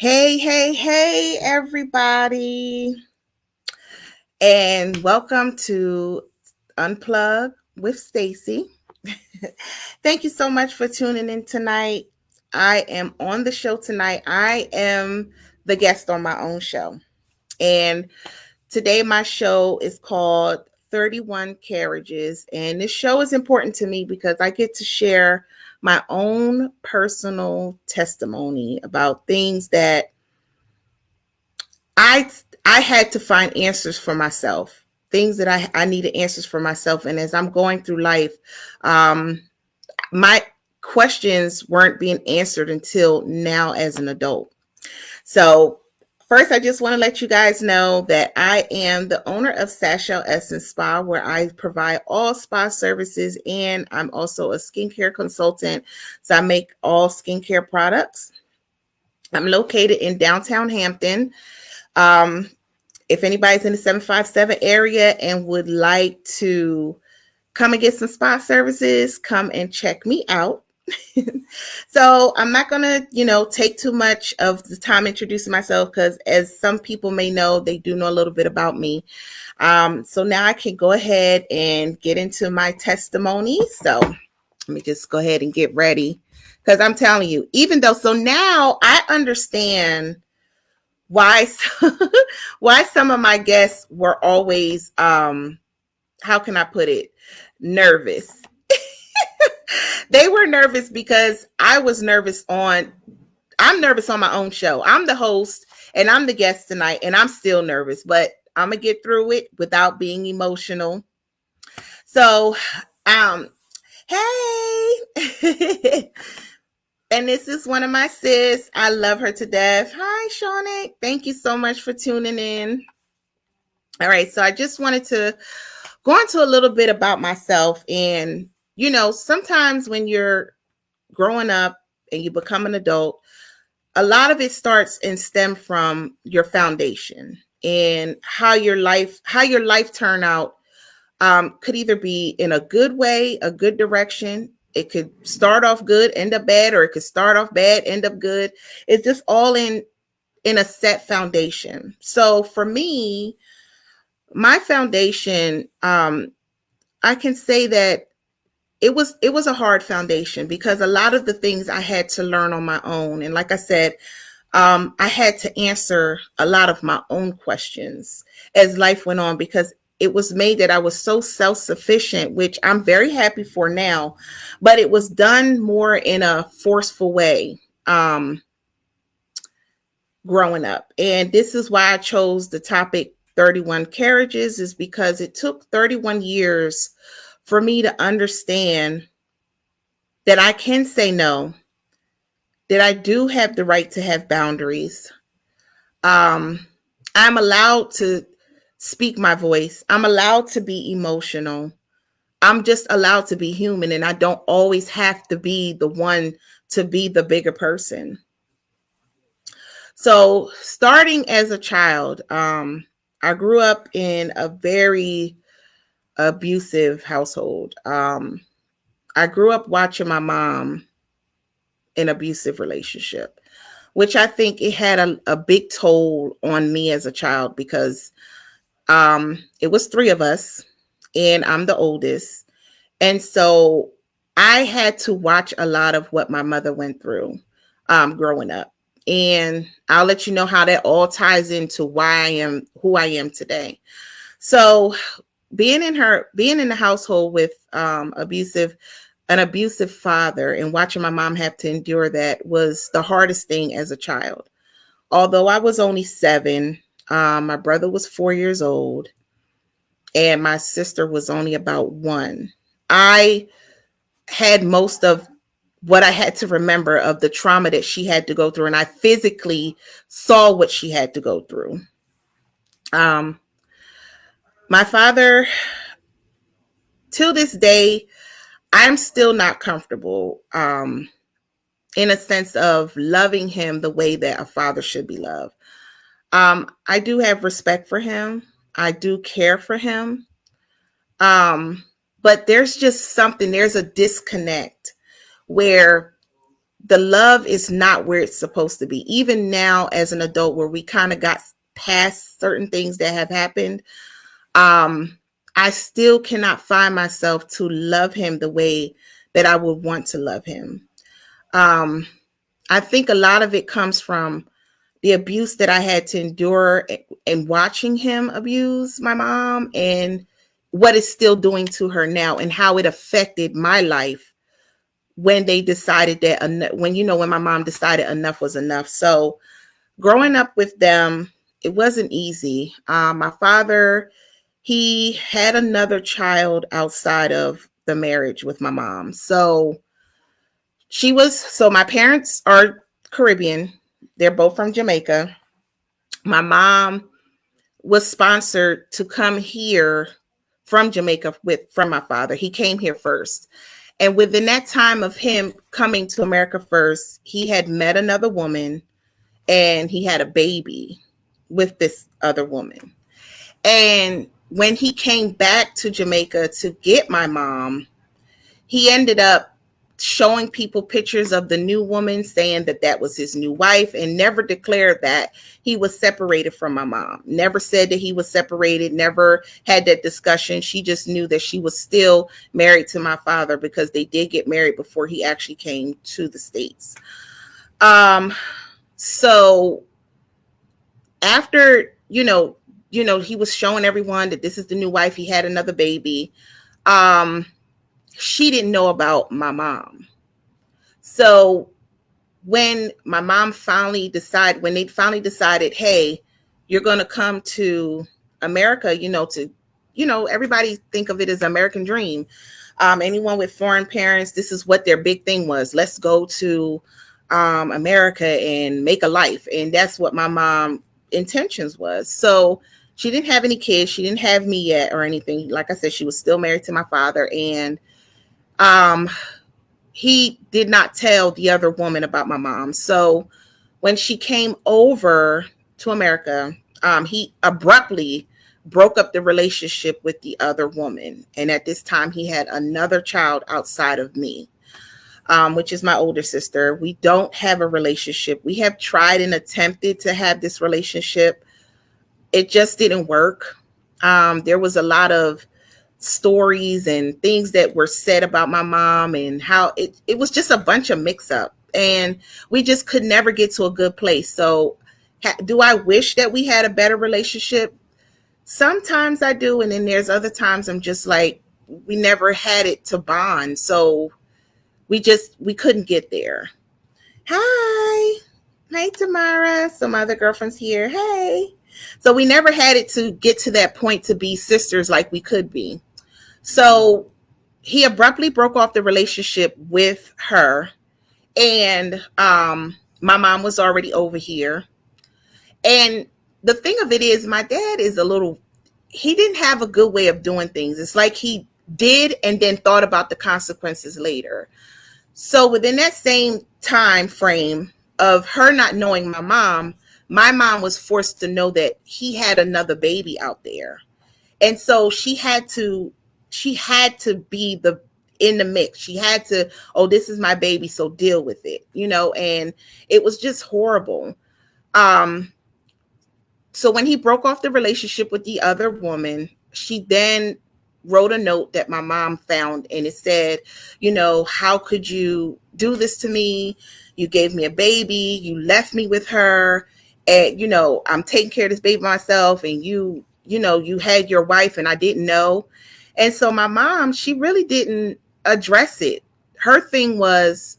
Hey, everybody, and welcome to Unplug with Stacy. Thank you so much for tuning in tonight. I am on the show tonight. I am the guest on my own show. And today, my show is called 31 Carriages. And this show is important to me because I get to share my own personal testimony about things that I I had to find answers for myself, things that I needed answers for myself. And as I'm going through life, um, my questions weren't being answered until now as an adult. So first, I just want to let you guys know that I am the owner of Sashel Essence Spa, where I provide all spa services, and I'm also a skincare consultant. So I make all skincare products. I'm located in downtown Hampton. Um, if anybody's in the 757 area and would like to come and get some spa services, come and check me out. So I'm not going to, take too much of the time introducing myself because as some people may know, they do know a little bit about me. So now I can go ahead and get into my testimony. So let me just go ahead and get ready because I'm telling you, even though, so now I understand why why some of my guests were always how can I put it, nervous. They were nervous because I'm nervous on my own show. I'm the host and I'm the guest tonight and I'm still nervous, but I'm gonna get through it without being emotional. So hey. And this is one of my sis. I love her to death. Hi, Shawnee. Thank you so much for tuning in. All right. So I just wanted to go into a little bit about myself. And, sometimes when you're growing up and you become an adult, a lot of it starts and stem from your foundation and how your life turned out. Could either be in a good way, a good direction. It could start off good, end up bad, or it could start off bad, end up good. It's just all in a set foundation. So for me, my foundation, I can say that it was a hard foundation because a lot of the things I had to learn on my own. And like I said, I had to answer a lot of my own questions as life went on because it was made that I was so self sufficient, which I'm very happy for now, but it was done more in a forceful way growing up. And this is why I chose the topic 31 Carriages, is because it took 31 years for me to understand that I can say no, that I do have the right to have boundaries. Um, I'm allowed to speak my voice. I'm allowed to be emotional. I'm just allowed to be human, and I don't always have to be the one to be the bigger person. So, starting as a child, I grew up in a very abusive household. I grew up watching my mom in abusive relationship, which I think it had a big toll on me as a child because it was three of us, and I'm the oldest. And so I had to watch a lot of what my mother went through growing up. And I'll let you know how that all ties into why I am who I am today. So being in the household with an abusive father and watching my mom have to endure that was the hardest thing as a child. Although I was only 7, my brother was 4 years old and my sister was only about 1. I had most of what I had to remember of the trauma that she had to go through, and I physically saw what she had to go through. Um, my father, till this day, I'm still not comfortable in a sense of loving him the way that a father should be loved. I do have respect for him. I do care for him. Um, but there's just something, there's a disconnect where the love is not where it's supposed to be. Even now as an adult, where we kind of got past certain things that have happened, um, I still cannot find myself to love him the way that I would want to love him. Um, I think a lot of it comes from the abuse that I had to endure and watching him abuse my mom, and what it's still doing to her now, and how it affected my life when they decided that, when my mom decided enough was enough. So growing up with them, it wasn't easy. My father, he had another child outside of the marriage with my mom. So my parents are Caribbean. They're both from Jamaica. My mom was sponsored to come here from Jamaica from my father. He came here first. And within that time of him coming to America first, he had met another woman and he had a baby with this other woman. And when he came back to Jamaica to get my mom, he ended up showing people pictures of the new woman, saying that that was his new wife, and never declared that he was separated from my mom. Never said that he was separated, never had that discussion. She just knew that she was still married to my father, because they did get married before he actually came to the States. So after, he was showing everyone that this is the new wife, he had another baby. She didn't know about my mom. So when they finally decided, hey, you're going to come to America, everybody think of it as American dream. Anyone with foreign parents, this is what their big thing was. Let's go to America and make a life. And that's what my mom intentions was. So she didn't have any kids. She didn't have me yet or anything. Like I said, she was still married to my father. And he did not tell the other woman about my mom. So when she came over to America, he abruptly broke up the relationship with the other woman. And at this time, he had another child outside of me, which is my older sister. We don't have a relationship. We have tried and attempted to have this relationship. It just didn't work. There was a lot of stories and things that were said about my mom, and how it was just a bunch of mix up, and we just could never get to a good place. So do I wish that we had a better relationship? Sometimes I do. And then there's other times I'm just like, we never had it to bond. So we couldn't get there. Hi Tamara. Some other girlfriends here. Hey. So we never had it to get to that point to be sisters like we could be. So he abruptly broke off the relationship with her. And my mom was already over here. And the thing of it is, my dad is he didn't have a good way of doing things. It's like he did and then thought about the consequences later. So within that same time frame of her not knowing my mom was forced to know that he had another baby out there. And so she had to be in the mix. She had to, oh, this is my baby, so deal with it, and it was just horrible. So when he broke off the relationship with the other woman, she then wrote a note that my mom found, and it said, how could you do this to me? You gave me a baby, you left me with her, and I'm taking care of this baby myself, and you had your wife and I didn't know. And so my mom, she really didn't address it. Her thing was,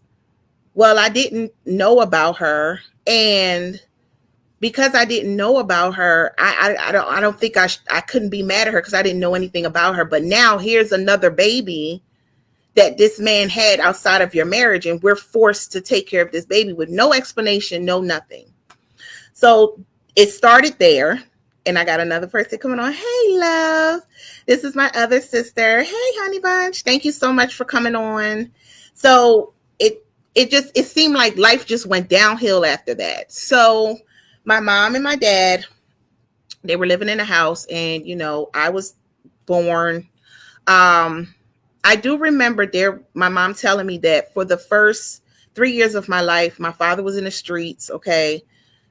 well, I didn't know about her, and because I didn't know about her, I don't think I couldn't be mad at her because I didn't know anything about her. But now here's another baby that this man had outside of your marriage, and we're forced to take care of this baby with no explanation, no nothing. So it started there. And I got another person coming on. Hey, love. This is my other sister. Hey, honey bunch. Thank you so much for coming on. So it seemed like life just went downhill after that. So my mom and my dad, they were living in a house, and I was born. I do remember my mom telling me that for the first 3 years of my life, my father was in the streets, okay,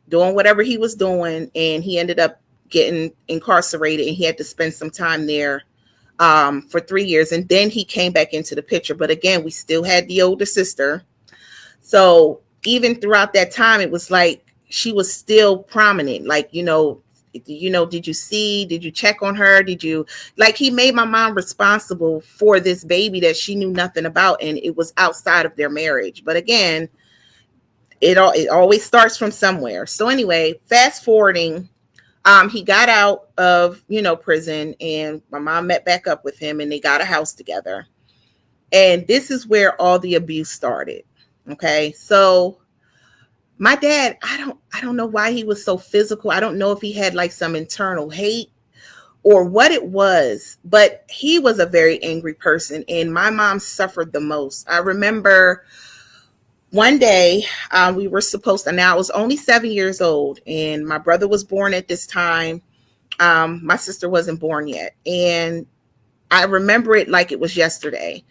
doing whatever he was doing, and he ended up getting incarcerated, and he had to spend some time there for 3 years, and then he came back into the picture. But again, we still had the older sister, so even throughout that time, it was like she was still prominent. Like, did you see? Did you check on her? Did you like? He made my mom responsible for this baby that she knew nothing about, and it was outside of their marriage. But again, it always starts from somewhere. So anyway, fast forwarding, he got out of prison, and my mom met back up with him, and they got a house together. And this is where all the abuse started. Okay, so my dad, I don't know why he was so physical. I don't know if he had like some internal hate or what it was, but he was a very angry person, and my mom suffered the most. I remember one day we were supposed to, now I was only 7 years old, and my brother was born at this time. My sister wasn't born yet, and I remember it like it was yesterday.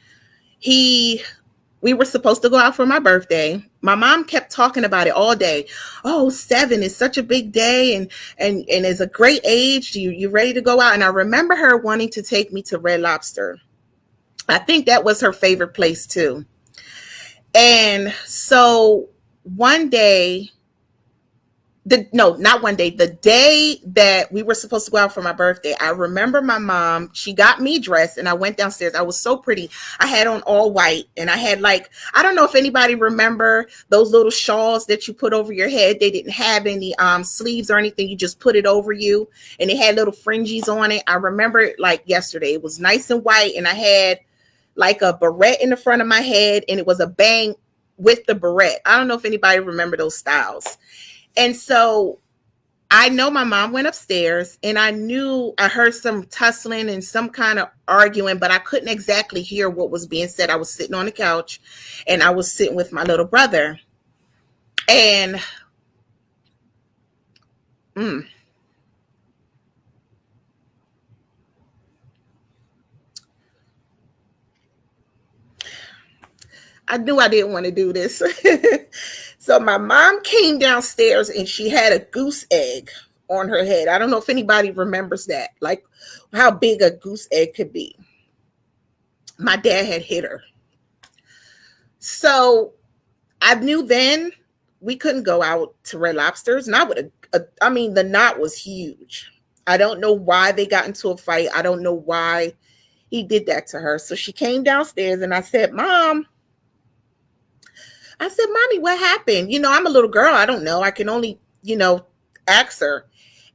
He We were supposed to go out for my birthday. My mom kept talking about it all day. Oh, 7 is such a big day, and it's a great age. You ready to go out? And I remember her wanting to take me to Red Lobster. I think that was her favorite place too. And so one day, no, not one day, the day that we were supposed to go out for my birthday, I remember my mom, she got me dressed, and I went downstairs. I was so pretty. I had on all white, and I had like, I don't know if anybody remember those little shawls that you put over your head. They didn't have any sleeves or anything. You just put it over you, and it had little fringes on it. I remember it like yesterday. It was nice and white, and I had like a beret in the front of my head, and it was a bang with the beret. I don't know if anybody remember those styles. And so I know my mom went upstairs, and I heard some tussling and some kind of arguing, but I couldn't exactly hear what was being said. I was sitting on the couch, and I was sitting with my little brother. And I knew I didn't want to do this. So my mom came downstairs, and she had a goose egg on her head. I don't know if anybody remembers that, like how big a goose egg could be. My dad had hit her. So I knew then we couldn't go out to Red Lobsters. Not with I mean, the knot was huge. I don't know why they got into a fight. I don't know why he did that to her. So she came downstairs, and I said, Mommy, what happened? I'm a little girl. I don't know. I can only, ask her.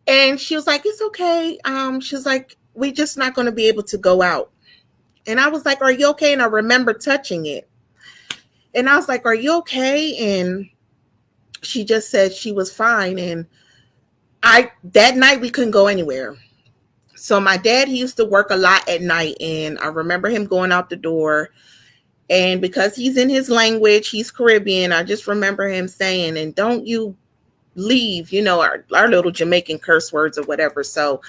And she was like, it's okay. She was like, we're just not going to be able to go out. And I was like, are you okay? And I remember touching it. And I was like, are you okay? And she just said she was fine. And that night we couldn't go anywhere. So my dad, he used to work a lot at night. And I remember him going out the door. And because he's in his language, he's Caribbean, I just remember him saying, and don't you leave, our little Jamaican curse words or whatever. So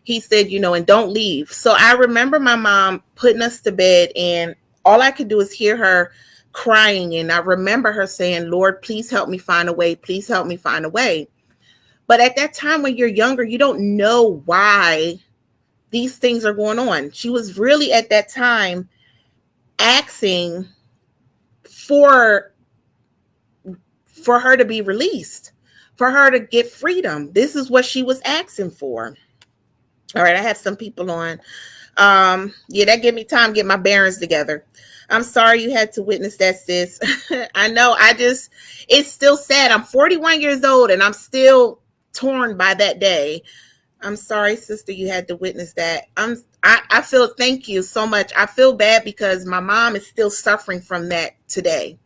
he said, and don't leave. So I remember my mom putting us to bed, and all I could do is hear her crying. And I remember her saying, Lord, please help me find a way. Please help me find a way. But at that time, when you're younger, you don't know why these things are going on. She was really at that time asking for her to be released, for her to get freedom. This is what she was asking for. All right, I have some people on. That gave me time to get my bearings together. I'm sorry you had to witness that, sis. I know, it's still sad. I'm 41 years old, and I'm still torn by that day. I'm sorry, sister, you had to witness that. I feel, thank you so much. I feel bad because my mom is still suffering from that today.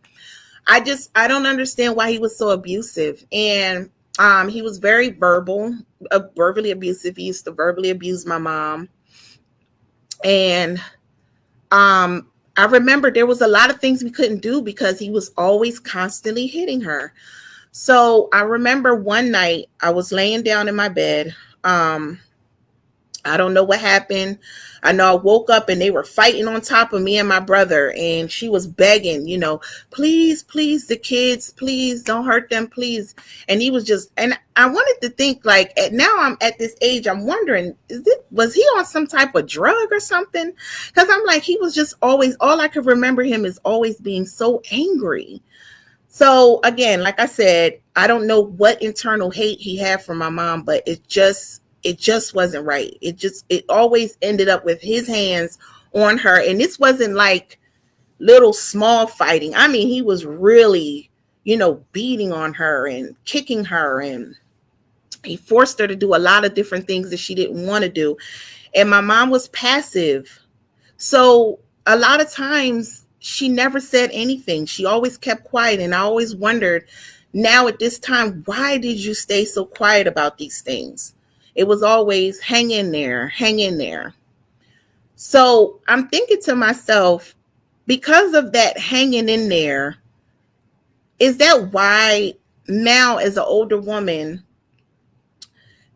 I don't understand why he was so abusive. And he was very verbally abusive. He used to verbally abuse my mom. And I remember there was a lot of things we couldn't do because he was always constantly hitting her. So I remember one night I was laying down in my bed. I don't know what happened. I know I woke up and they were fighting on top of me and my brother, and she was begging, please, please, the kids, please don't hurt them, please. And he was just, and I wanted to think like, now I'm at this age, I'm wondering, was he on some type of drug or something? Because I'm like, he was just always, all I could remember him is always being so angry. So again, like I said, I don't know what internal hate he had for my mom, but it just wasn't right. It always ended up with his hands on her. And this wasn't like little small fighting. I mean, he was really, beating on her and kicking her, and he forced her to do a lot of different things that she didn't want to do. And my mom was passive. So a lot of times she never said anything. She always kept quiet. And I always wondered, now at this time, why did you stay so quiet about these things? It was always hang in there, hang in there. So I'm thinking to myself, because of that hanging in there, is that why now as an older woman,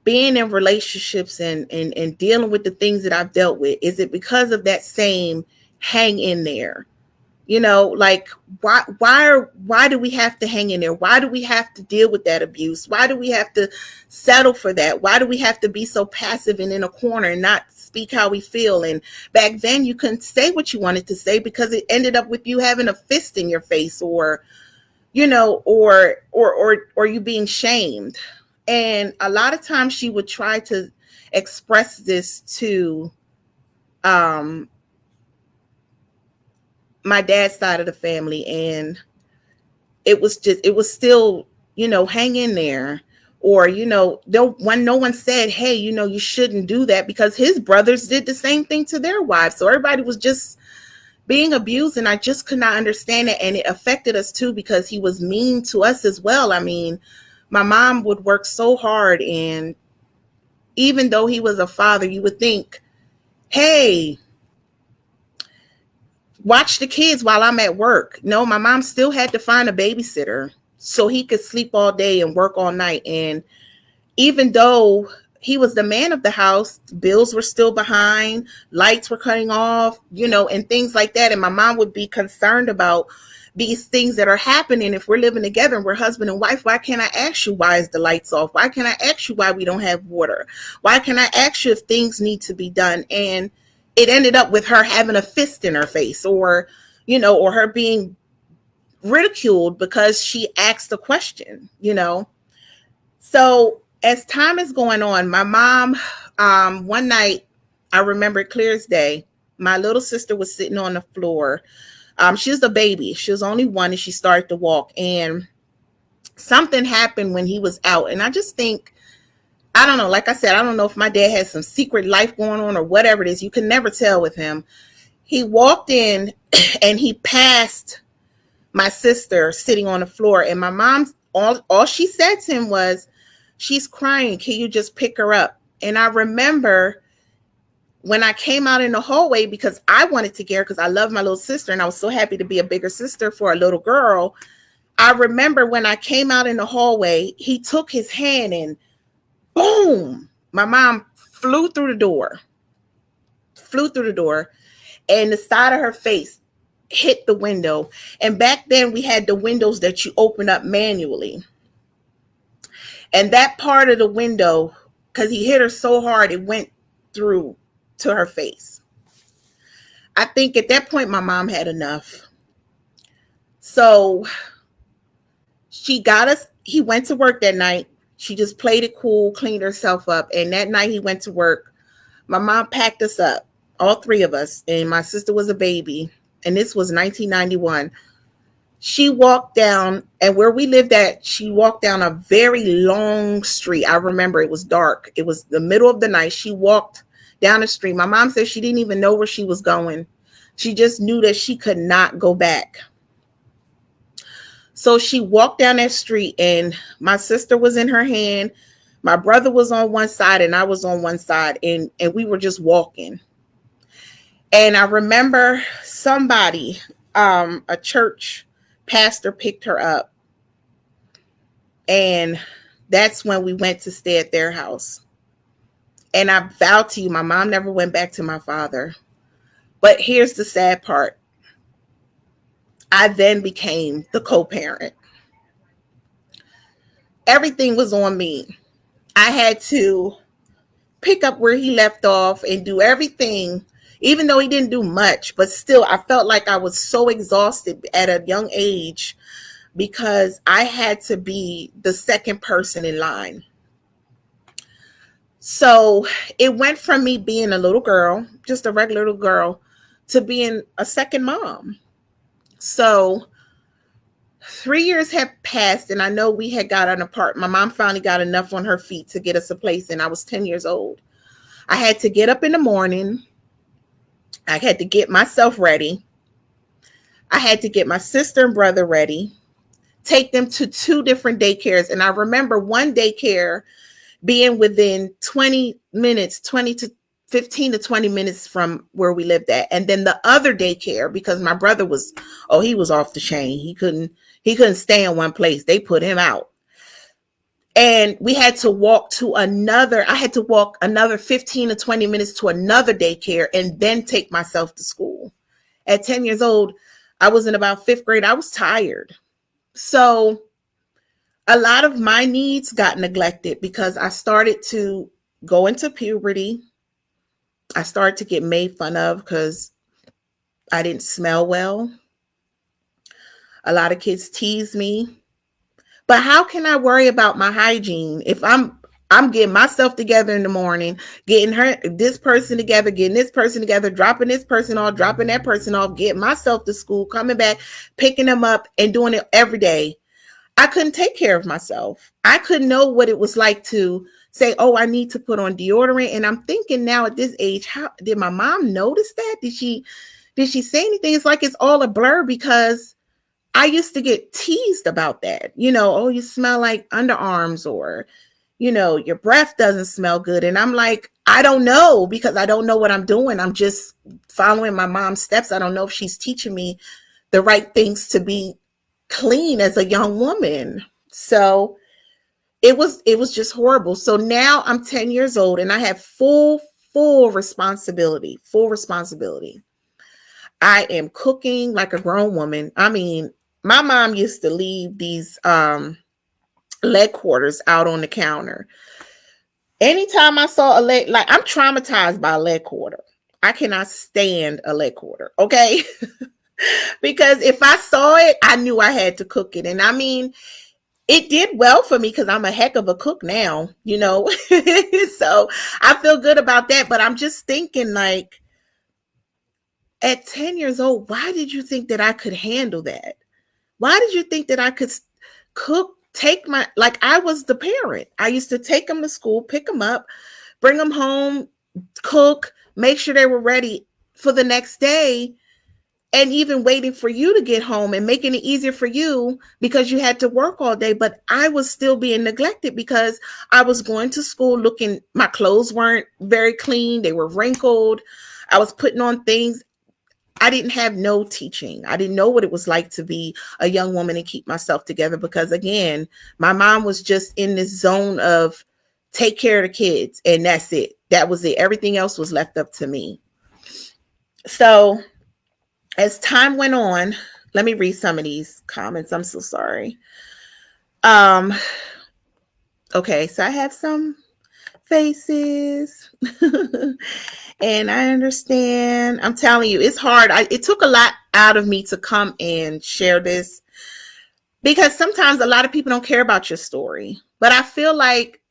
being in relationships and dealing with the things that I've dealt with, is it because of that same hang in there? Like, why do we have to hang in there? Why do we have to deal with that abuse? Why do we have to settle for that? Why do we have to be so passive and in a corner and not speak how we feel? And back then you couldn't say what you wanted to say because it ended up with you having a fist in your face, or or you being shamed. And a lot of times she would try to express this to um my dad's side of the family, and it was still, hang in there. Or, no one said, hey, you shouldn't do that, because his brothers did the same thing to their wives. So everybody was just being abused, and I just could not understand it. And it affected us too, because he was mean to us as well. I mean, my mom would work so hard, and even though he was a father, you would think, hey, watch the kids while I'm at work. No, my mom still had to find a babysitter so he could sleep all day and work all night. And even though he was the man of the house, bills were still behind, lights were cutting off, and things like that. And my mom would be concerned about these things that are happening. If we're living together and we're husband and wife, why can't I ask you why is the lights off? Why can't I ask you why we don't have water? Why can't I ask you if things need to be done? And it ended up with her having a fist in her face, or or her being ridiculed because she asked a question. So as time is going on, my mom, one night, I remember it clear as day, my little sister was sitting on the floor. She was a baby. She was only one, and she started to walk. And something happened when he was out. And I just think, I don't know, like I said, I don't know if my dad had some secret life going on or whatever it is. You can never tell with him. He walked in and he passed my sister sitting on the floor. And my mom, all she said to him was, she's crying. Can you just pick her up? And I remember when I came out in the hallway, because I wanted to get her, because I love my little sister and I was so happy to be a bigger sister for a little girl. I remember when I came out in the hallway, he took his hand and boom, my mom flew through the door, and the side of her face hit the window. And back then we had the windows that you open up manually. And that part of the window, because he hit her so hard, it went through to her face. I think at that point, my mom had enough. So she got us, he went to work that night. She just played it cool, cleaned herself up. And that night he went to work. My mom packed us up, all three of us. And my sister was a baby. And this was 1991. She walked down, and where we lived at, she walked down a very long street. I remember it was dark. It was the middle of the night. She walked down the street. My mom said she didn't even know where she was going. She just knew that she could not go back. So she walked down that street, and my sister was in her hand. My brother was on one side and I was on one side, and we were just walking. And I remember somebody, a church pastor, picked her up. And that's when we went to stay at their house. And I vow to you, my mom never went back to my father. But here's the sad part. I then became the co-parent. Everything was on me. I had to pick up where he left off and do everything, even though he didn't do much. But still, I felt like I was so exhausted at a young age because I had to be the second person in line. So it went from me being a little girl, just a regular little girl, to being a second mom. So 3 years had passed, and I know we had got an apartment. My mom finally got enough on her feet to get us a place, and I was 10 years old. I had to get up in the morning. I had to get myself ready. I had to get my sister and brother ready, take them to two different daycares. And I remember one daycare being within 20 minutes, 20 to 15 to 20 minutes from where we lived at. And then the other daycare, because my brother was, oh, he was off the chain. He couldn't stay in one place. They put him out. And we had to walk to another, I had to walk another 15 to 20 minutes to another daycare and then take myself to school. At 10 years old, I was in about fifth grade. I was tired. So a lot of my needs got neglected because I started to go into puberty. I started to get made fun of because I didn't smell well. A lot of kids tease me. But how can I worry about my hygiene if I'm getting myself together in the morning, getting this person together, getting this person together, dropping this person off, dropping that person off, getting myself to school, coming back, picking them up, and doing it every day. I couldn't take care of myself. I couldn't know what it was like to say, oh, I need to put on deodorant. And I'm thinking now at this age, how did my mom notice that? Did she say anything? It's like it's all a blur because I used to get teased about that. Oh, you smell like underarms, or, your breath doesn't smell good. And I'm like, I don't know, because I don't know what I'm doing. I'm just following my mom's steps. I don't know if she's teaching me the right things to be clean as a young woman. So it was just horrible. So now I'm 10 years old and I have full responsibility, I am cooking like a grown woman. I mean, my mom used to leave these leg quarters out on the counter. Anytime I saw a leg, like, I'm traumatized by a leg quarter. I cannot stand a leg quarter. Okay. Because if I saw it, I knew I had to cook it. And I mean, it did well for me because I'm a heck of a cook now. So I feel good about that. But I'm just thinking, like, at 10 years old, why did you think that I could handle that? Why did you think that I could cook, like, I was the parent. I used to take them to school, pick them up, bring them home, cook, make sure they were ready for the next day, and even waiting for you to get home and making it easier for you because you had to work all day. But I was still being neglected because I was going to school my clothes weren't very clean. They were wrinkled. I was putting on things. I didn't have no teaching. I didn't know what it was like to be a young woman and keep myself together because, again, my mom was just in this zone of take care of the kids, and that's it. That was it. Everything else was left up to me. So as time went on, let me read some of these comments. I'm so sorry. Okay, so I have some faces. And I understand. I'm telling you, it's hard. It took a lot out of me to come and share this because sometimes a lot of people don't care about your story. But I feel like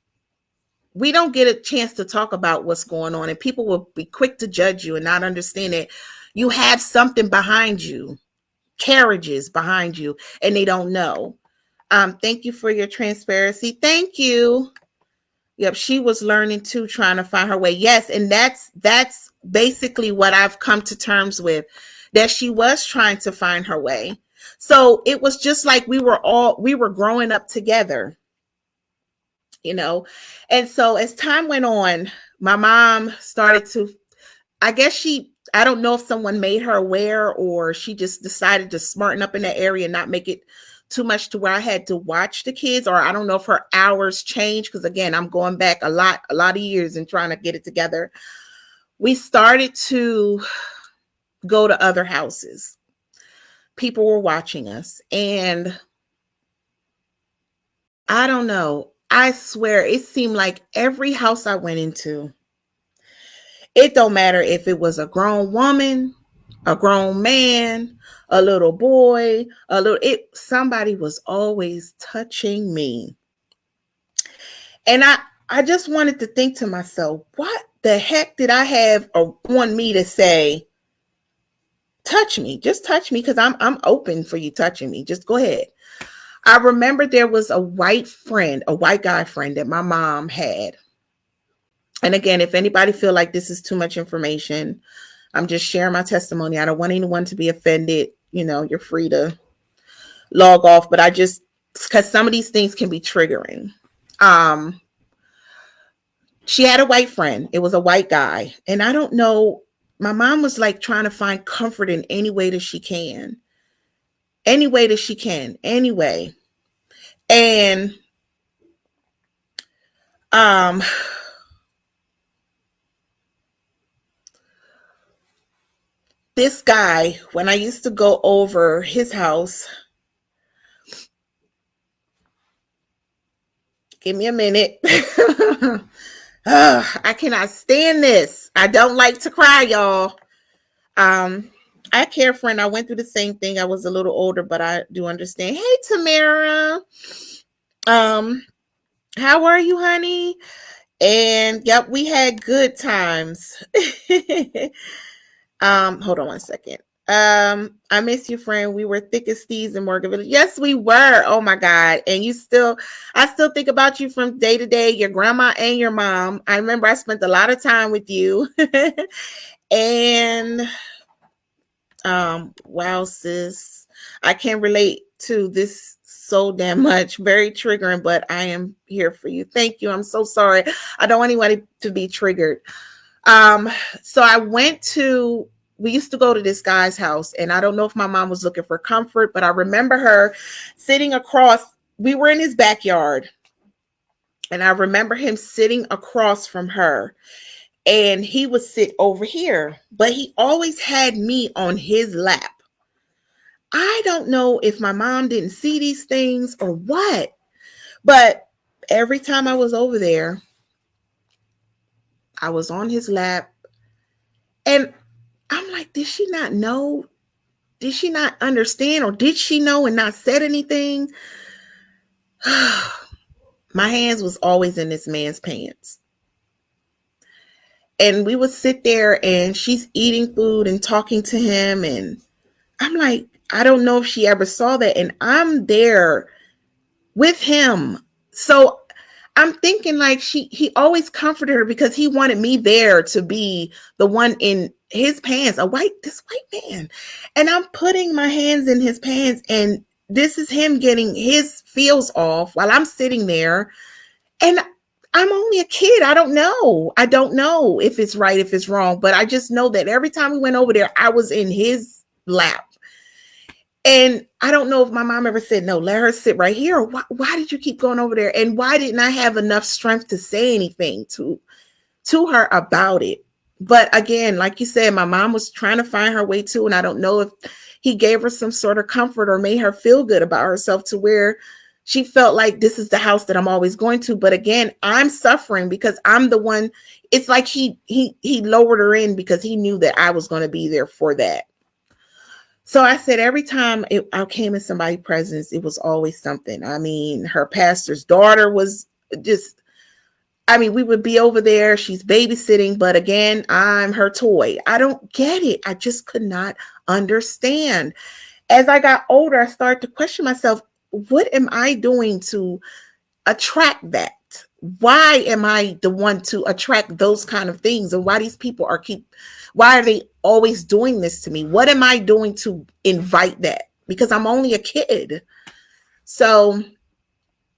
we don't get a chance to talk about what's going on, and people will be quick to judge you and not understand that you have something behind you, carriages behind you, and they don't know. Thank you for your transparency. Thank you. Yep, she was learning too, trying to find her way. Yes, and that's basically what I've come to terms with, that she was trying to find her way. So it was just like we were growing up together, And so as time went on, my mom started to, I guess I don't know if someone made her aware or she just decided to smarten up in that area and not make it too much to where I had to watch the kids, or I don't know if her hours changed, because again, I'm going back a lot of years and trying to get it together. We started to go to other houses. People were watching us, and I don't know. I swear it seemed like every house I went into, it don't matter if it was a grown woman, a grown man, a little boy, somebody was always touching me. And I just wanted to think to myself, what the heck did I have on me to say, touch me, just touch me, because I'm open for you touching me. Just go ahead. I remember there was a white guy friend that my mom had. And again, if anybody feel like this is too much information, I'm just sharing my testimony. I don't want anyone to be offended. You know, you're free to log off, but because some of these things can be triggering. She had a white friend. It was a white guy. And I don't know, my mom was like trying to find comfort in any way that she can. Any way that she can. Anyway. And this guy, when I used to go over his house, give me a minute. I cannot stand this. I don't like to cry, y'all. I had a friend. I went through the same thing. I was a little older, but I do understand. Hey, Tamara. How are you, honey? And yep, we had good times. Hold on one second. I miss you, friend. We were thick as thieves in Morgan Village. Yes, we were. Oh my God. And I still think about you from day to day, your grandma and your mom. I remember I spent a lot of time with you. And wow, sis. I can relate to this so damn much. Very triggering, but I am here for you. Thank you. I'm so sorry. I don't want anybody to be triggered. So we used to go to this guy's house, and I don't know if my mom was looking for comfort, but I remember her sitting across. We were in his backyard, and I remember him sitting across from her, and he would sit over here, but he always had me on his lap. I don't know if my mom didn't see these things or what, but every time I was over there, I was on his lap, and I'm like, did she not know? Did she not understand? Or did she know and not said anything? My hands was always in this man's pants. And we would sit there, and she's eating food and talking to him. And I'm like, I don't know if she ever saw that. And I'm there with him. So I'm thinking like he always comforted her because he wanted me there to be the one in his pants, this white man. And I'm putting my hands in his pants, and this is him getting his feels off while I'm sitting there. And I'm only a kid. I don't know. I don't know if it's right, if it's wrong, but I just know that every time we went over there, I was in his lap. And I don't know if my mom ever said, no, let her sit right here. Or why did you keep going over there? And why didn't I have enough strength to say anything to her about it? But again, like you said, my mom was trying to find her way too. And I don't know if he gave her some sort of comfort or made her feel good about herself to where she felt like this is the house that I'm always going to. But again, I'm suffering because I'm the one. It's like he lowered her in because he knew that I was going to be there for that. So I said, every time I came in somebody's presence, it was always something. I mean, her pastor's daughter was just, we would be over there. She's babysitting, but again, I'm her toy. I don't get it. I just could not understand. As I got older, I started to question myself, what am I doing to attract that? Why am I the one to attract those kind of things? And why these people why are they always doing this to me? What am I doing to invite that? Because I'm only a kid. So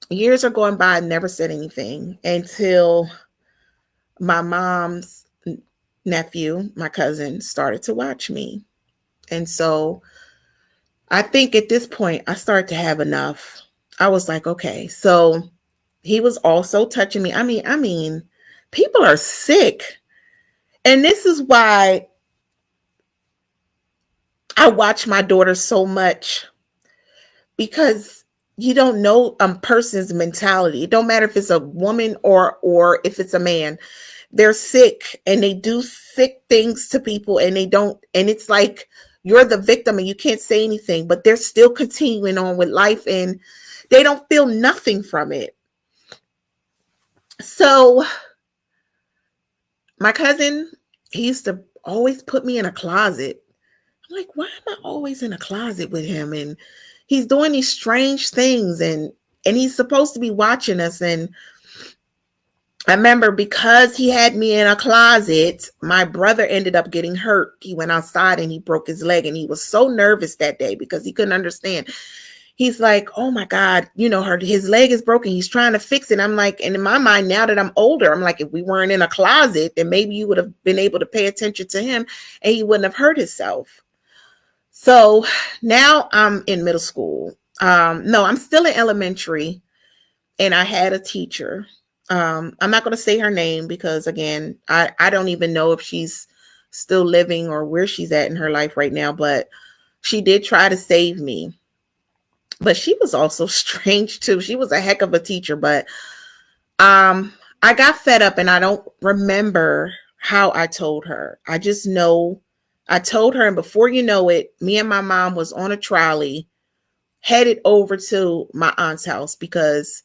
years are going by, I never said anything until my mom's nephew, my cousin, started to watch me. And so I think at this point I started to have enough. I was like, okay, so he was also touching me. I mean, people are sick. And this is why I watch my daughter so much, because you don't know a person's mentality. It don't matter if it's a woman or if it's a man. They're sick and they do sick things to people, and they don't, and it's like you're the victim and you can't say anything, but they're still continuing on with life and they don't feel nothing from it. So my cousin, he used to always put me in a closet. I'm like, why am I always in a closet with him? And he's doing these strange things, and he's supposed to be watching us. And I remember, because he had me in a closet, my brother ended up getting hurt. He went outside and he broke his leg, and he was so nervous that day because he couldn't understand. He's like, oh my God, his leg is broken. He's trying to fix it. I'm like, and in my mind, now that I'm older, I'm like, if we weren't in a closet, then maybe you would have been able to pay attention to him and he wouldn't have hurt himself. So now I'm in middle school. No, I'm still in elementary, and I had a teacher. I'm not going to say her name because, again, I don't even know if she's still living or where she's at in her life right now, but she did try to save me. But she was also strange too. She was a heck of a teacher, but um, I got fed up, and I don't remember how I told her. I just know I told her, and before you know it, me and my mom was on a trolley headed over to my aunt's house because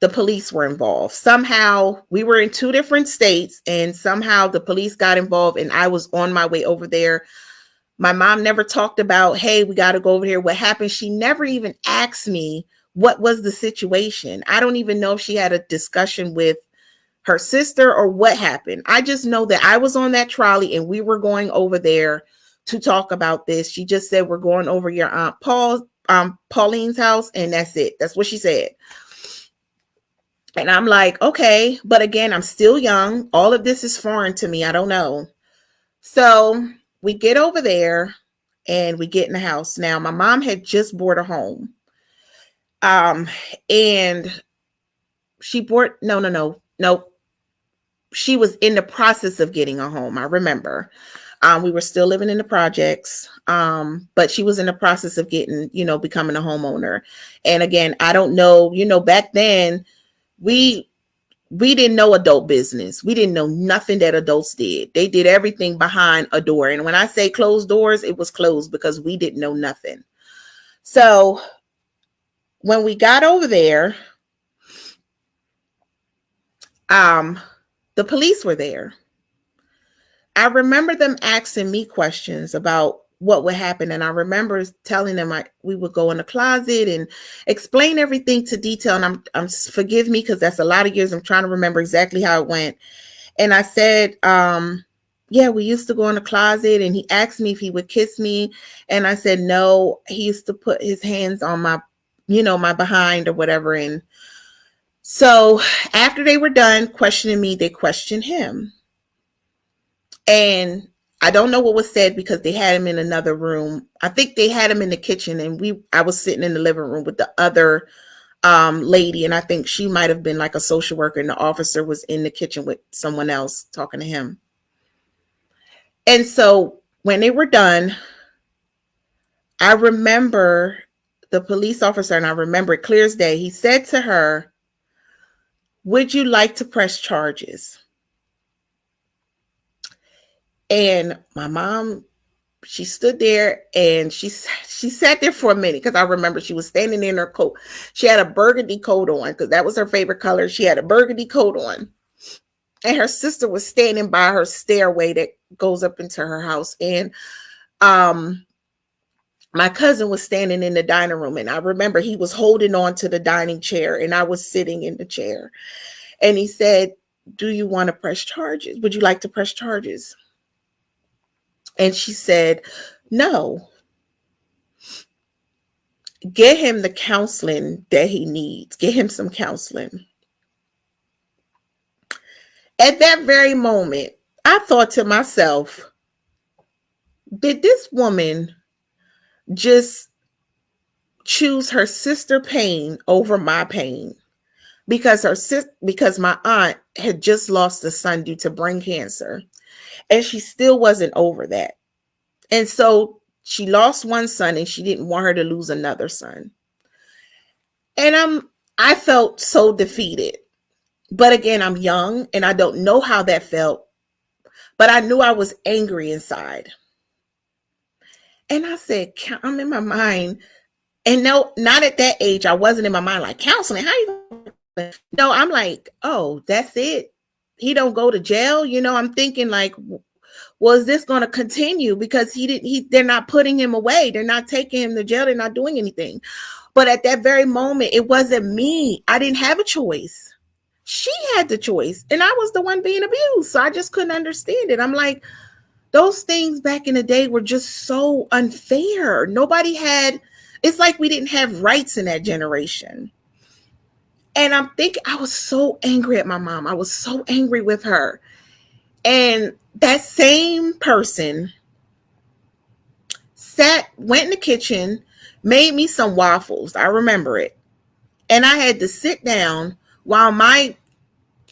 the police were involved. Somehow we were in two different states, and somehow the police got involved, and I was on my way over there. My mom never talked about, hey, we got to go over here. What happened? She never even asked me what was the situation. I don't even know if she had a discussion with her sister or what happened. I just know that I was on that trolley and we were going over there to talk about this. She just said, we're going over your aunt Pauline's house, and that's it. That's what she said. And I'm like, okay, but again, I'm still young. All of this is foreign to me. I don't know. So we get over there and we get in the house. Now, my mom had just bought a home. Um, and she bought, no. She was in the process of getting a home. I remember. We were still living in the projects, but she was in the process of getting, becoming a homeowner. And again, I don't know, back then we didn't know adult business. We didn't know nothing that adults did. They did everything behind a door. And when I say closed doors, it was closed because we didn't know nothing. So when we got over there, um, the police were there. I remember them asking me questions about what would happen. And I remember telling them we would go in the closet and explain everything to detail. And I'm forgive me because that's a lot of years. I'm trying to remember exactly how it went. And I said, yeah, we used to go in the closet, and he asked me if he would kiss me. And I said, no, he used to put his hands on my, my behind or whatever. And so after they were done questioning me, they questioned him. And I don't know what was said because they had him in another room. I think they had him in the kitchen, and I was sitting in the living room with the other lady, and I think she might have been like a social worker, and the officer was in the kitchen with someone else talking to him. And so when they were done, I remember the police officer, and I remember it clear as day. He said to her, would you like to press charges? And my mom, she stood there and she sat there for a minute because I remember she was standing in her coat. She had a burgundy coat on because that was her favorite color. She had a burgundy coat on. And her sister was standing by her stairway that goes up into her house. And my cousin was standing in the dining room, and I remember he was holding on to the dining chair and I was sitting in the chair. And he said, do you want to press charges? Would you like to press charges? And she said, no, get him the counseling that he needs. Get him some counseling. At that very moment, I thought to myself, did this woman just choose her sister pain over my pain because because my aunt had just lost a son due to brain cancer, and she still wasn't over that. And so she lost one son and she didn't want her to lose another son. And I felt so defeated. But again, I'm young and I don't know how that felt, but I knew I was angry inside. And I said, I'm in my mind. And no, not at that age. I wasn't in my mind like counseling. How you? No, I'm like, oh, that's it. He don't go to jail. I'm thinking like, well, is this going to continue? Because they're not putting him away. They're not taking him to jail. They're not doing anything. But at that very moment, it wasn't me. I didn't have a choice. She had the choice. And I was the one being abused. So I just couldn't understand it. I'm like, those things back in the day were just so unfair. Nobody had, it's like we didn't have rights in that generation. And I'm thinking, I was so angry at my mom. I was so angry with her. And that same person went in the kitchen, made me some waffles. I remember it. And I had to sit down while my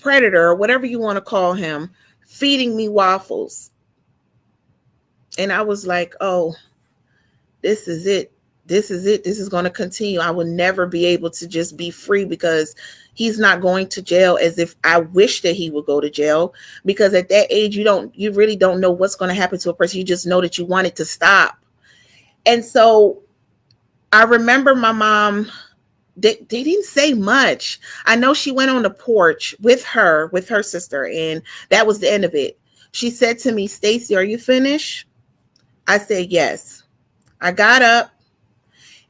predator, or whatever you want to call him, feeding me waffles. And I was like, oh, this is it. This is it. This is going to continue. I will never be able to just be free because he's not going to jail, as if I wish that he would go to jail, because at that age, you really don't know what's going to happen to a person. You just know that you want it to stop. And so I remember my mom, they didn't say much. I know she went on the porch with her sister, and that was the end of it. She said to me, Stacy, are you finished? I said, yes. I got up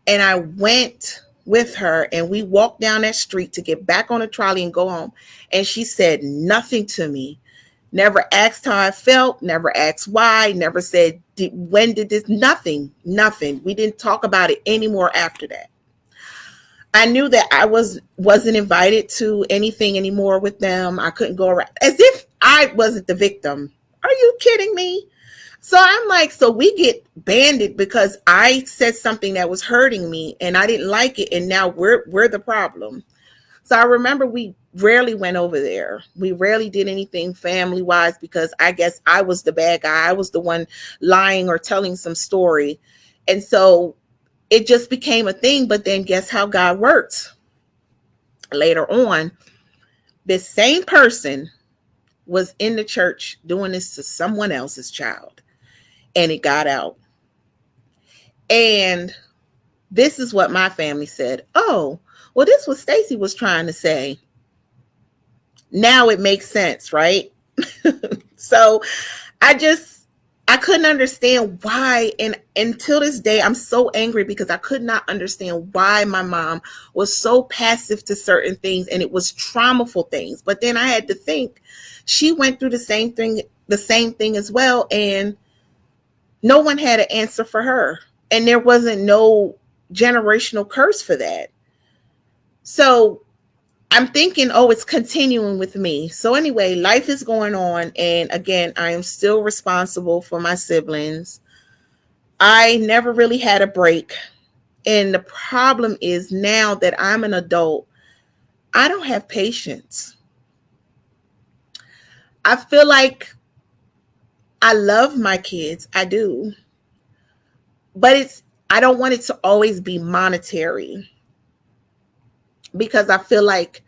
and I went with her and we walked down that street to get back on the trolley and go home. And she said nothing to me. Never asked how I felt, never asked why, never said, when did this, nothing. We didn't talk about it anymore after that. I knew that I wasn't invited to anything anymore with them. I couldn't go around as if I wasn't the victim. Are you kidding me? So I'm like, so we get banded because I said something that was hurting me and I didn't like it. And now we're the problem. So I remember we rarely went over there. We rarely did anything family wise because I guess I was the bad guy. I was the one lying or telling some story. And so it just became a thing. But then guess how God works? Later on, this same person was in the church doing this to someone else's child. And it got out. And this is what my family said. Oh, well, this was Stacy was trying to say. Now it makes sense, right? So I couldn't understand why. And until this day, I'm so angry because I could not understand why my mom was so passive to certain things. And it was traumaful things. But then I had to think she went through the same thing as well. And no one had an answer for her. And there wasn't no generational curse for that. So I'm thinking, oh, it's continuing with me. So anyway, life is going on. And again, I am still responsible for my siblings. I never really had a break. And the problem is now that I'm an adult, I don't have patience. I feel like I love my kids. I do. But I don't want it to always be monetary, because I feel like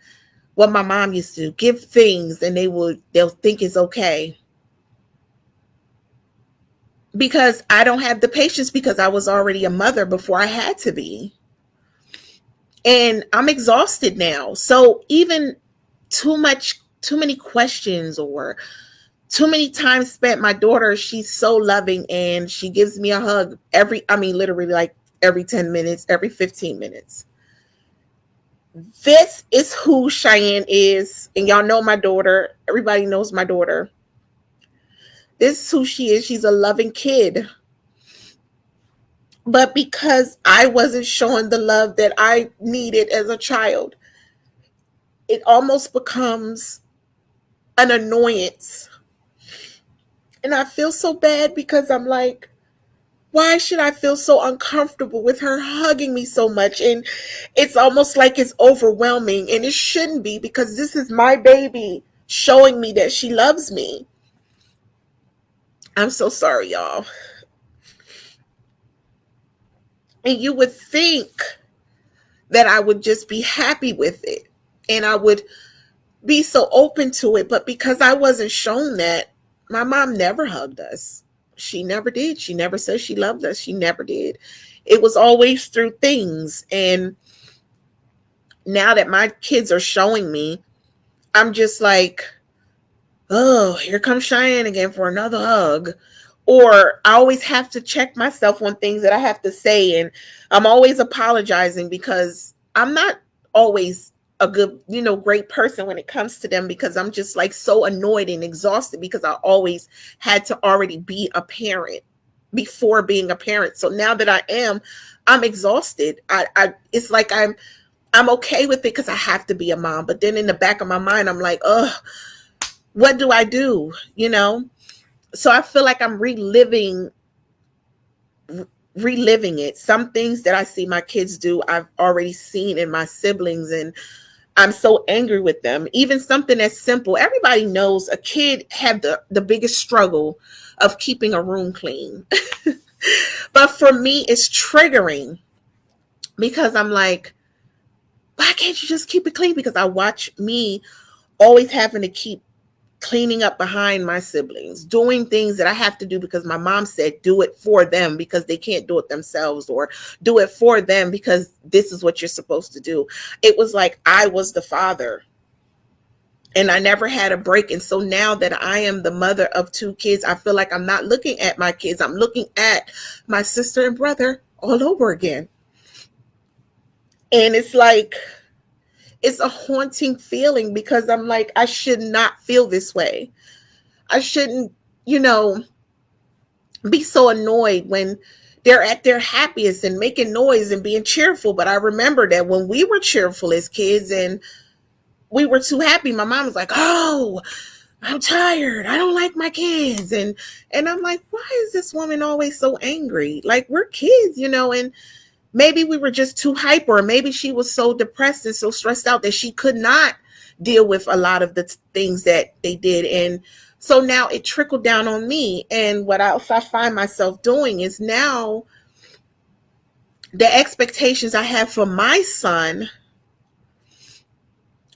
what my mom used to do, give things and they'll think it's okay. Because I don't have the patience because I was already a mother before I had to be. And I'm exhausted now. So even too many questions or too many times spent, my daughter, she's so loving and she gives me a hug literally like every 10 minutes, every 15 minutes. This is who Cheyenne is. And y'all know my daughter. Everybody knows my daughter. This is who she is. She's a loving kid. But because I wasn't showing the love that I needed as a child, it almost becomes an annoyance. And I feel so bad because I'm like, Why should I feel so uncomfortable with her hugging me so much? And it's almost like it's overwhelming, and it shouldn't be, because this is my baby showing me that she loves me. I'm so sorry, y'all. And you would think that I would just be happy with it and I would be so open to it. But because I wasn't shown that, my mom never hugged us. She never did. She never said she loved us. She never did. It was always through things. And now that my kids are showing me, I'm just like, oh, here comes Cheyenne again for another hug. Or I always have to check myself on things that I have to say. And I'm always apologizing because I'm not always a good, great person when it comes to them, because I'm just like so annoyed and exhausted because I always had to already be a parent before being a parent. So now that I am, I'm exhausted. It's like I'm okay with it because I have to be a mom. But then in the back of my mind, I'm like, oh, what do I do? So I feel like I'm reliving it. Some things that I see my kids do, I've already seen in my siblings, and I'm so angry with them. Even something as simple, everybody knows a kid had the biggest struggle of keeping a room clean. But for me, it's triggering because I'm like, why can't you just keep it clean? Because I watch me always having to keep cleaning up behind my siblings, doing things that I have to do because my mom said do it for them because they can't do it themselves, or do it for them because this is what you're supposed to do. It was like I was the father and I never had a break. And so now that I am the mother of two kids, I feel like I'm not looking at my kids. I'm looking at my sister and brother all over again. And it's like, it's a haunting feeling because I'm like, I should not feel this way. I shouldn't, you know, be so annoyed when they're at their happiest and making noise and being cheerful. But I remember that when we were cheerful as kids and we were too happy, my mom was like, oh, I'm tired. I don't like my kids. And I'm like, why is this woman always so angry? Like, we're kids, and maybe we were just too hyper, or maybe she was so depressed and so stressed out that she could not deal with a lot of the things that they did. And so now it trickled down on me. And what else I find myself doing is now the expectations I have for my son,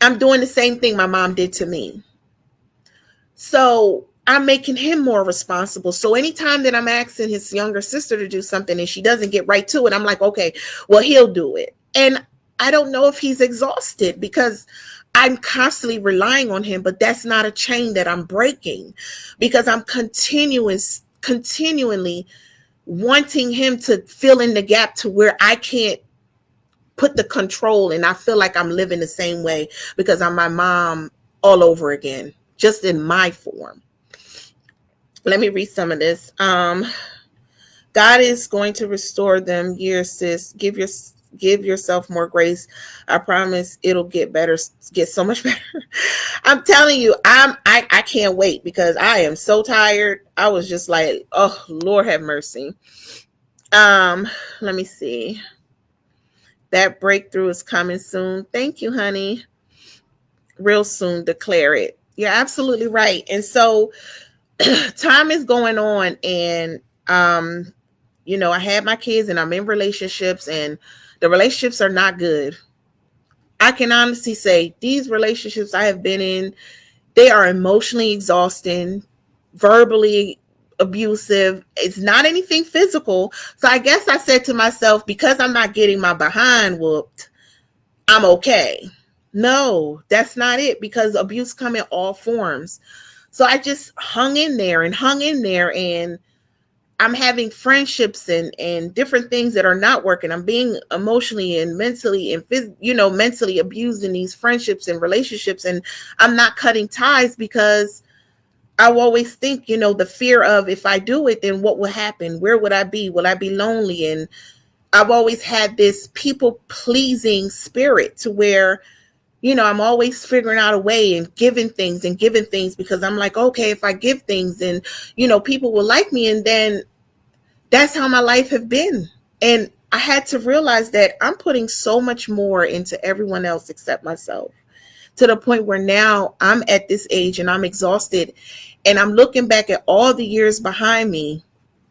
I'm doing the same thing my mom did to me. So I'm making him more responsible. So anytime that I'm asking his younger sister to do something and she doesn't get right to it, I'm like, okay, well, he'll do it. And I don't know if he's exhausted because I'm constantly relying on him, but that's not a chain that I'm breaking because I'm continually wanting him to fill in the gap to where I can't put the control, and I feel like I'm living the same way because I'm my mom all over again, just in my form. Let me read some of this. God is going to restore them years, sis. Give yourself more grace. I promise it'll get better, get so much better. I'm telling you, I can't wait because I am so tired. I was just like, oh Lord have mercy. Let me see. That breakthrough is coming soon. Thank you, honey. Real soon, declare it. You're absolutely right. And so time is going on, and I had my kids and I'm in relationships, and the relationships are not good. I can honestly say these relationships I have been in, they are emotionally exhausting, verbally abusive. It's not anything physical. So I guess I said to myself, because I'm not getting my behind whooped, I'm okay. No, that's not it, because abuse come in all forms. So I just hung in there and hung in there, and I'm having friendships and different things that are not working. I'm being emotionally and mentally and mentally abused in these friendships and relationships, and I'm not cutting ties because I always think, the fear of, if I do it, then what will happen? Where would I be? Will I be lonely? And I've always had this people pleasing spirit to where, I'm always figuring out a way and giving things because I'm like, okay, if I give things, then, people will like me. And then that's how my life have been. And I had to realize that I'm putting so much more into everyone else except myself, to the point where now I'm at this age and I'm exhausted, and I'm looking back at all the years behind me,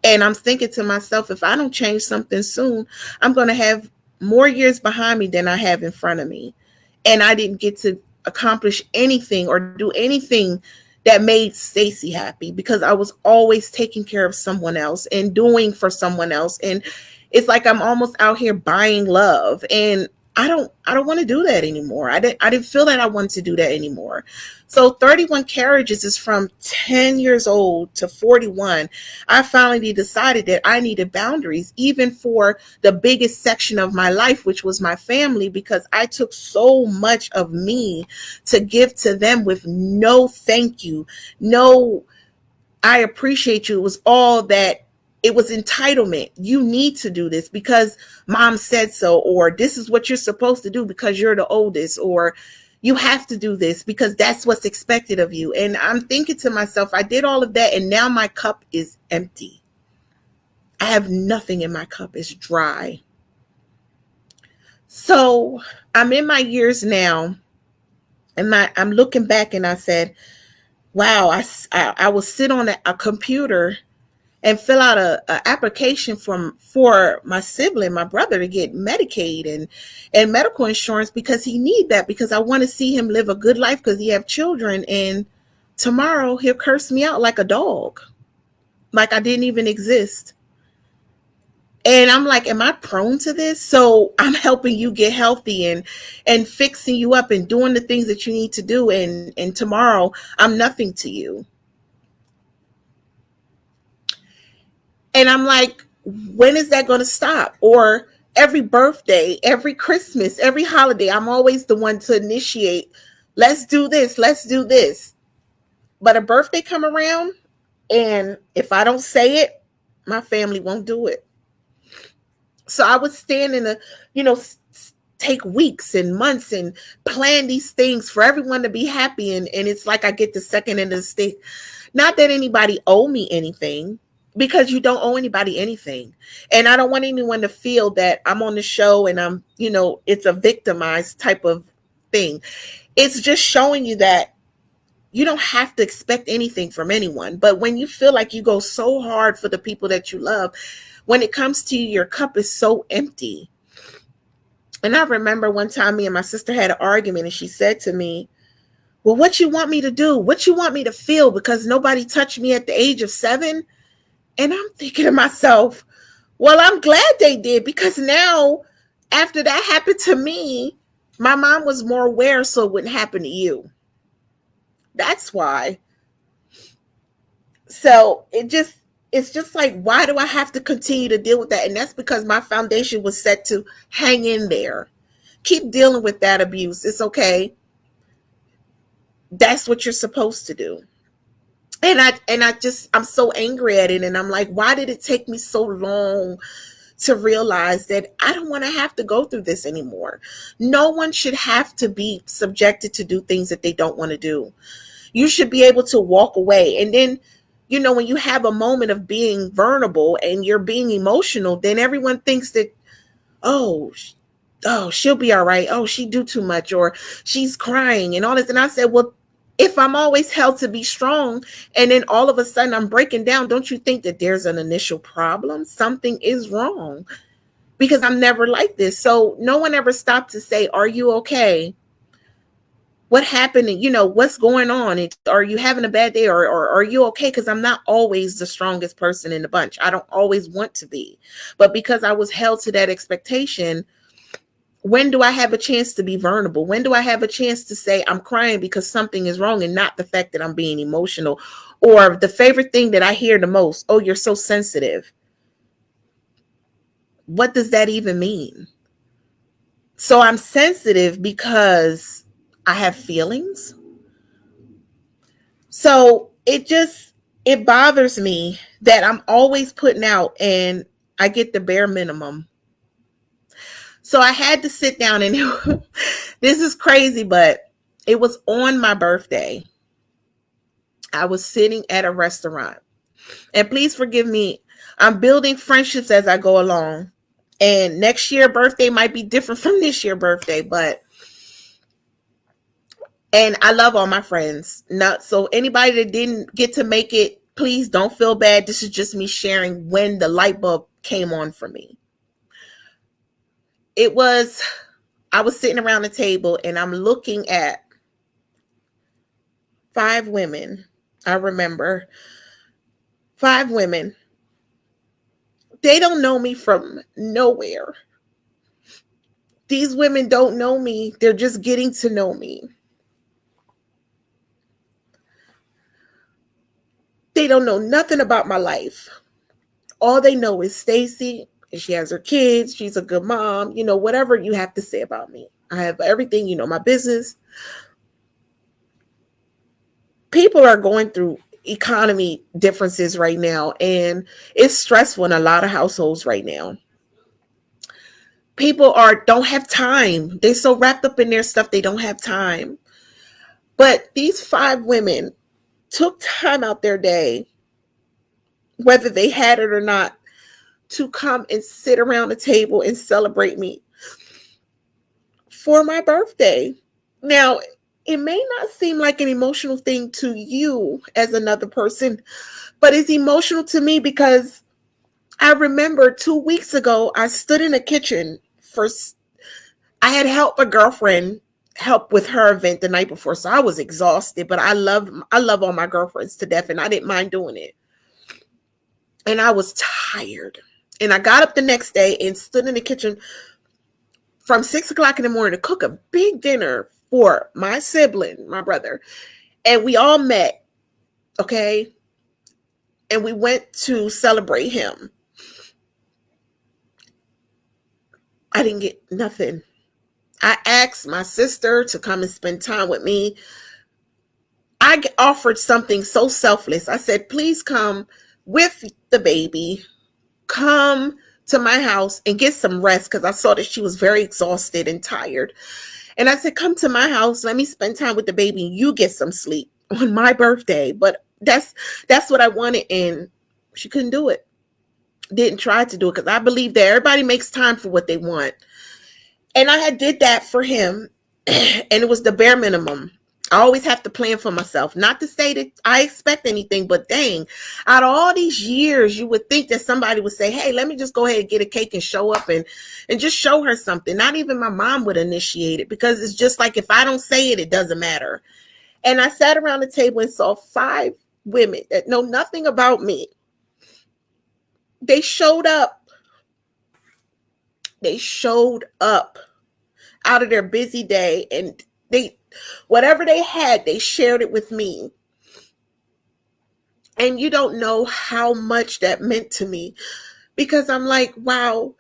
and I'm thinking to myself, if I don't change something soon, I'm going to have more years behind me than I have in front of me. And I didn't get to accomplish anything or do anything that made Stacy happy, because I was always taking care of someone else and doing for someone else. And it's like I'm almost out here buying love, and I don't want to do that anymore. I didn't feel that I wanted to do that anymore. So 31 Carriages is from 10 years old to 41. I finally decided that I needed boundaries, even for the biggest section of my life, which was my family, because I took so much of me to give to them with no thank you, no I appreciate you. It was all that. It was entitlement. You need to do this because mom said so, or this is what you're supposed to do because you're the oldest, or you have to do this because that's what's expected of you. And I'm thinking to myself, I did all of that and now my cup is empty. I have nothing in my cup. It's dry. So I'm in my years now, and I'm looking back and I said, wow, I will sit on a computer and fill out a application for my sibling, my brother, to get Medicaid and medical insurance, because he need that, because I want to see him live a good life, because he have children, and tomorrow he'll curse me out like a dog, like I didn't even exist. And I'm like, am I prone to this? So I'm helping you get healthy and fixing you up and doing the things that you need to do, and tomorrow I'm nothing to you. And I'm like, when is that going to stop? Or every birthday, every Christmas, every holiday, I'm always the one to initiate, let's do this, let's do this. But a birthday come around, and if I don't say it, my family won't do it. So I would stand in a, you know, take weeks and months and plan these things for everyone to be happy. And it's like I get the second end of the stick. Not that anybody owe me anything, because you don't owe anybody anything. And I don't want anyone to feel that I'm on the show and I'm, it's a victimized type of thing. It's just showing you that you don't have to expect anything from anyone. But when you feel like you go so hard for the people that you love, when it comes to you, your cup is so empty. And I remember one time me and my sister had an argument, and she said to me, well, what you want me to do? What you want me to feel? Because nobody touched me at the age of 7. And I'm thinking to myself, well, I'm glad they did, because now, after that happened to me, my mom was more aware so it wouldn't happen to you. That's why. So it's just like, why do I have to continue to deal with that? And that's because my foundation was set to hang in there. Keep dealing with that abuse. It's okay. That's what you're supposed to do. I'm so angry at it, and I'm like, why did it take me so long to realize that I don't want to have to go through this anymore? No one should have to be subjected to do things that they don't want to do. You should be able to walk away. And then, when you have a moment of being vulnerable and you're being emotional, then everyone thinks that, oh, she'll be all right. Oh, she do too much, or she's crying and all this. And I said, well, if I'm always held to be strong, and then all of a sudden I'm breaking down, don't you think that there's an initial problem? Something is wrong, because I'm never like this. So no one ever stopped to say, are you okay? What happened? What's going on? Are you having a bad day, or are you okay? Because I'm not always the strongest person in the bunch. I don't always want to be. But because I was held to that expectation, when do I have a chance to be vulnerable? When do I have a chance to say I'm crying because something is wrong, and not the fact that I'm being emotional? Or the favorite thing that I hear the most, oh, you're so sensitive. What does that even mean? So I'm sensitive because I have feelings. So it bothers me that I'm always putting out and I get the bare minimum. So I had to sit down, and this is crazy, but it was on my birthday. I was sitting at a restaurant, and please forgive me. I'm building friendships as I go along. And next year birthday might be different from this year birthday, but and I love all my friends. Not so anybody that didn't get to make it, please don't feel bad. This is just me sharing when the light bulb came on for me. It was I was sitting around the table and I'm looking at five women. I remember five women. They don't know me from nowhere. These women don't know me. They're just getting to know me. They don't know nothing about my life. All they know is Stacy. She has her kids. She's a good mom. You know, whatever you have to say about me. I have everything, you know, my business. People are going through economy differences right now, and it's stressful in a lot of households right now. People are don't have time. They're so wrapped up in their stuff they don't have time. But these five women took time out their day, whether they had it or not, to come and sit around the table and celebrate me for my birthday. Now, it may not seem like an emotional thing to you as another person, but it's emotional to me because I remember 2 weeks ago, I stood in the kitchen for, I had helped a girlfriend help with her event the night before. So I was exhausted, but I love all my girlfriends to death and I didn't mind doing it. And I was tired. And I got up the next day and stood in the kitchen from 6 o'clock in the morning to cook a big dinner for my sibling, my brother. And we all met, okay? And we went to celebrate him. I didn't get nothing. I asked my sister to come and spend time with me. I offered something so selfless. I said, please come with the baby, come to my house and get some rest because I saw that she was very exhausted and tired. And I said, come to my house, let me spend time with the baby, and you get some sleep on my birthday. But that's what I wanted, and she couldn't do it. Didn't try to do it because I believe that everybody makes time for what they want. And I had did that for him, and it was the bare minimum. I always have to plan for myself. Not to say that I expect anything, but dang, out of all these years, you would think that somebody would say, hey, let me just go ahead and get a cake and show up and just show her something. Not even my mom would initiate it because it's just like if I don't say it, it doesn't matter. And I sat around the table and saw five women that know nothing about me. They showed up. They showed up out of their busy day and they whatever they had, they shared it with me. And you don't know how much that meant to me because I'm like, wow,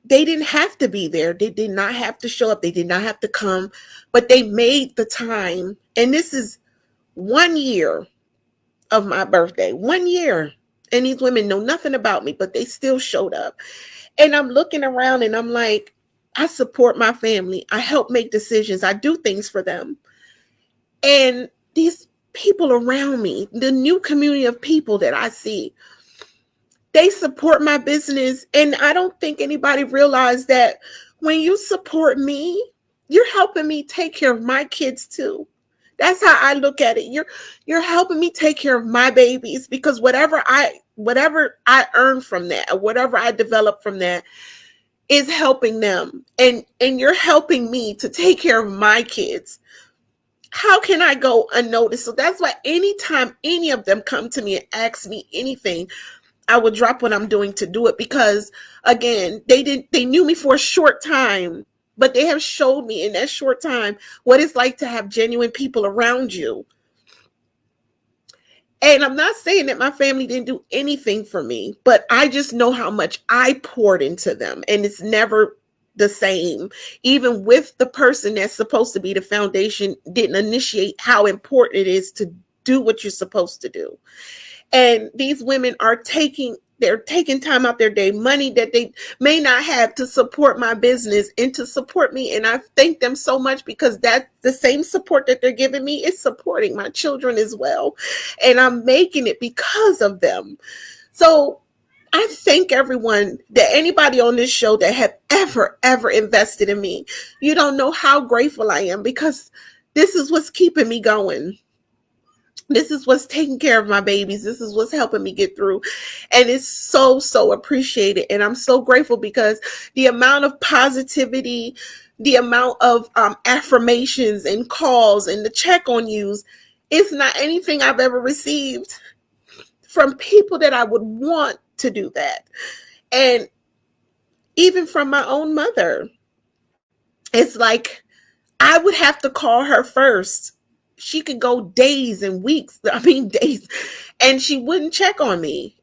they didn't have to be there. They did not have to show up. They did not have to come, but they made the time. And this is 1 year of my birthday, 1 year. And these women know nothing about me, but they still showed up. And I'm looking around and I'm like, I support my family. I help make decisions. I do things for them. And these people around me, the new community of people that I see, they support my business. And I don't think anybody realized that when you support me, you're helping me take care of my kids too. That's how I look at it. You're helping me take care of my babies because whatever I earn from that or whatever I develop from that is helping them. And you're helping me to take care of my kids. How can I go unnoticed? So that's why anytime any of them come to me and ask me anything, I would drop what I'm doing to do it because again, they knew me for a short time, but they have showed me in that short time what it's like to have genuine people around you. And I'm not saying that my family didn't do anything for me, but I just know how much I poured into them. And it's never the same. Even with the person that's supposed to be the foundation, didn't initiate how important it is to do what you're supposed to do. And these women are they're taking time out their day, money that they may not have to support my business and to support me. And I thank them so much because that's the same support that they're giving me is supporting my children as well. And I'm making it because of them. So I thank everyone, that anybody on this show that have ever invested in me. You don't know how grateful I am, because this is what's keeping me going. This is what's taking care of my babies. This is what's helping me get through. And it's so appreciated. And I'm so grateful, because the amount of positivity, the amount of affirmations and calls and the check on yous, it's not anything I've ever received from people that I would want to do that. And even from my own mother, it's like I would have to call her first. She could go days and weeks, I mean, days, and she wouldn't check on me.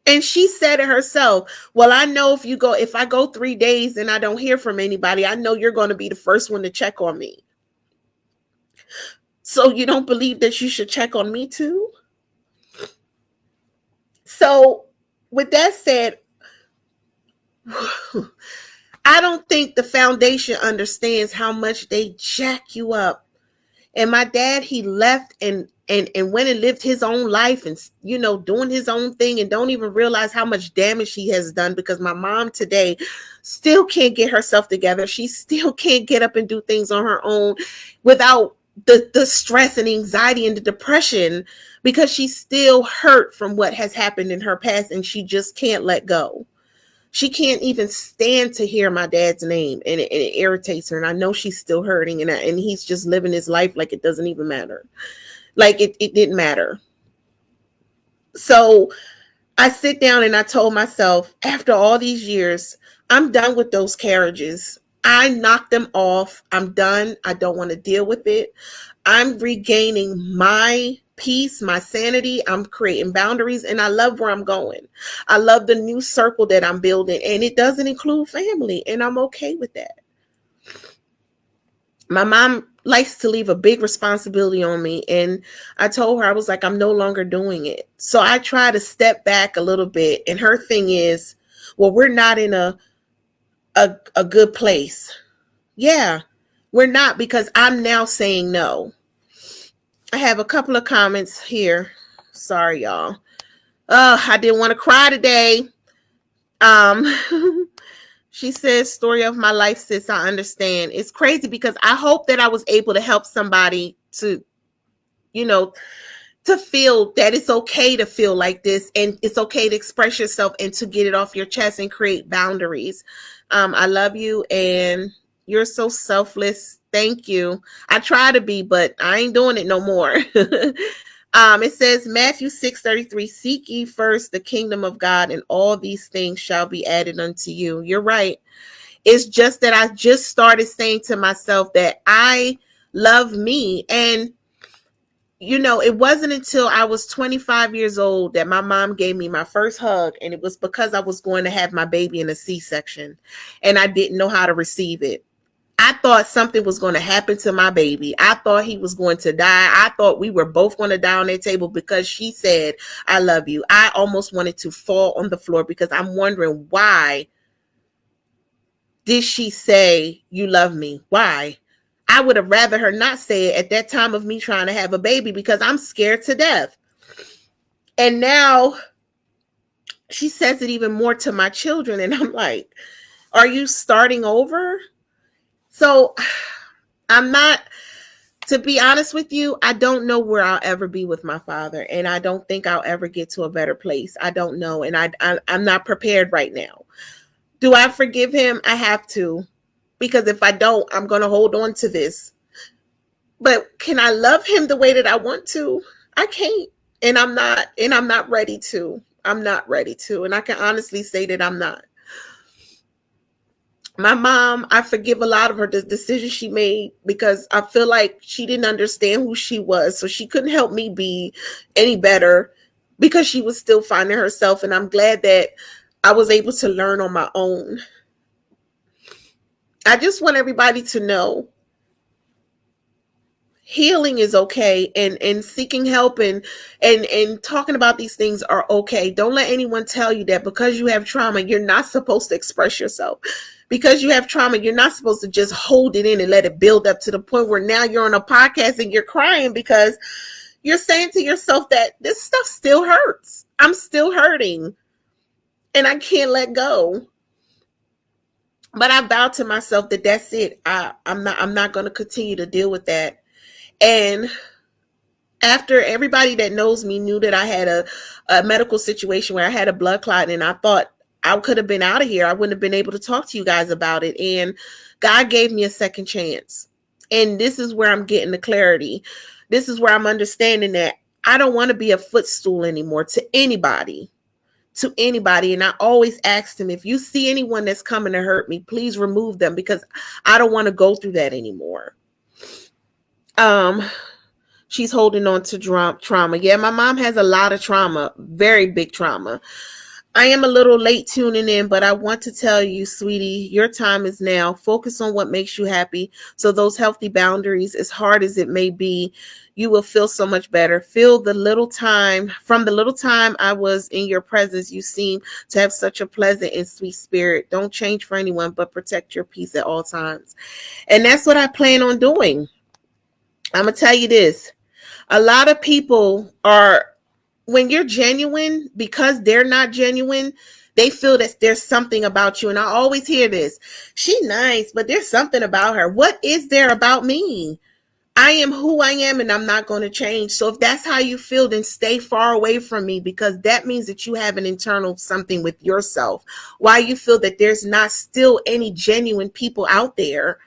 And she said it herself. Well, I know if I go 3 days and I don't hear from anybody, I know you're going to be the first one to check on me. So you don't believe that you should check on me too? So with that said, I don't think the foundation understands how much they jack you up. And my dad, he left and went and lived his own life, and doing his own thing, and don't even realize how much damage he has done, because my mom today still can't get herself together. She still can't get up and do things on her own without the stress and anxiety and the depression, because she's still hurt from what has happened in her past, and she just can't let go. She can't even stand to hear my dad's name, and it irritates her. And I know she's still hurting, and he's just living his life like it doesn't even matter. Like it didn't matter. So I sit down and I told myself, after all these years, I'm done with those carriages. I knocked them off. I'm done. I don't want to deal with it. I'm regaining my peace, my sanity. I'm creating boundaries, and I love where I'm going. I love the new circle that I'm building, and it doesn't include family, and I'm okay with that. My mom likes to leave a big responsibility on me, and I told her, I was like, I'm no longer doing it. So I try to step back a little bit, and her thing is, well, we're not in a good place. Yeah, we're not, because I'm now saying no. I have a couple of comments here. Sorry, y'all. I didn't want to cry today. She says, story of my life, sis, I understand. It's crazy, because I hope that I was able to help somebody to, to feel that it's okay to feel like this, and it's okay to express yourself and to get it off your chest and create boundaries. I love you, and you're so selfless. Thank you. I try to be, but I ain't doing it no more. It says Matthew 6:33, seek ye first the kingdom of God, and all these things shall be added unto you. You're right. It's just that I just started saying to myself that I love me. And, it wasn't until I was 25 years old that my mom gave me my first hug. And it was because I was going to have my baby in a C-section, and I didn't know how to receive it. I thought something was going to happen to my baby. I thought he was going to die. I thought we were both going to die on that table, because she said, I love you. I almost wanted to fall on the floor, because I'm wondering, why did she say you love me? Why? I would have rather her not say it at that time of me trying to have a baby, because I'm scared to death. And now she says it even more to my children. And I'm like, are you starting over? So I'm not, to be honest with you, I don't know where I'll ever be with my father. And I don't think I'll ever get to a better place. I don't know. And I'm not prepared right now. Do I forgive him? I have to. Because if I don't, I'm going to hold on to this. But can I love him the way that I want to? I can't. And I'm not ready to. I'm not ready to. And I can honestly say that I'm not. My mom, I forgive a lot of her decisions she made, because I feel like she didn't understand who she was. So she couldn't help me be any better, because she was still finding herself. And I'm glad that I was able to learn on my own. I just want everybody to know healing is okay, and seeking help and talking about these things are okay. Don't let anyone tell you that because you have trauma, you're not supposed to express yourself. Because you have trauma, you're not supposed to just hold it in and let it build up to the point where now you're on a podcast and you're crying because you're saying to yourself that this stuff still hurts. I'm still hurting. and I can't let go. But I vowed to myself that that's it. I'm not going to continue to deal with that. And after everybody that knows me knew that I had a medical situation where I had a blood clot, and I thought I could have been out of here, I wouldn't have been able to talk to you guys about it. And God gave me a second chance. And this is where I'm getting the clarity. This is where I'm understanding that I don't want to be a footstool anymore to anybody. To anybody. And I always ask them, if you see anyone that's coming to hurt me, please remove them, because I don't want to go through that anymore. Um, she's holding on to trauma. Yeah, my mom has a lot of trauma, very big trauma. I am a little late tuning in, but I want to tell you, sweetie, your time is now. Focus on what makes you happy. So those healthy boundaries, as hard as it may be, you will feel so much better. Feel the little time, from the little time I was in your presence, you seem to have such a pleasant and sweet spirit. Don't change for anyone, but protect your peace at all times. And that's what I plan on doing. I'm going to tell you this. A lot of people are, when you're genuine, because they're not genuine, they feel that there's something about you. And I always hear this: she nice, but there's something about her. What is there about me? I am who I am, and I'm not going to change. So if that's how you feel, then stay far away from me, because that means that you have an internal something with yourself. Why you feel that there's not still any genuine people out there.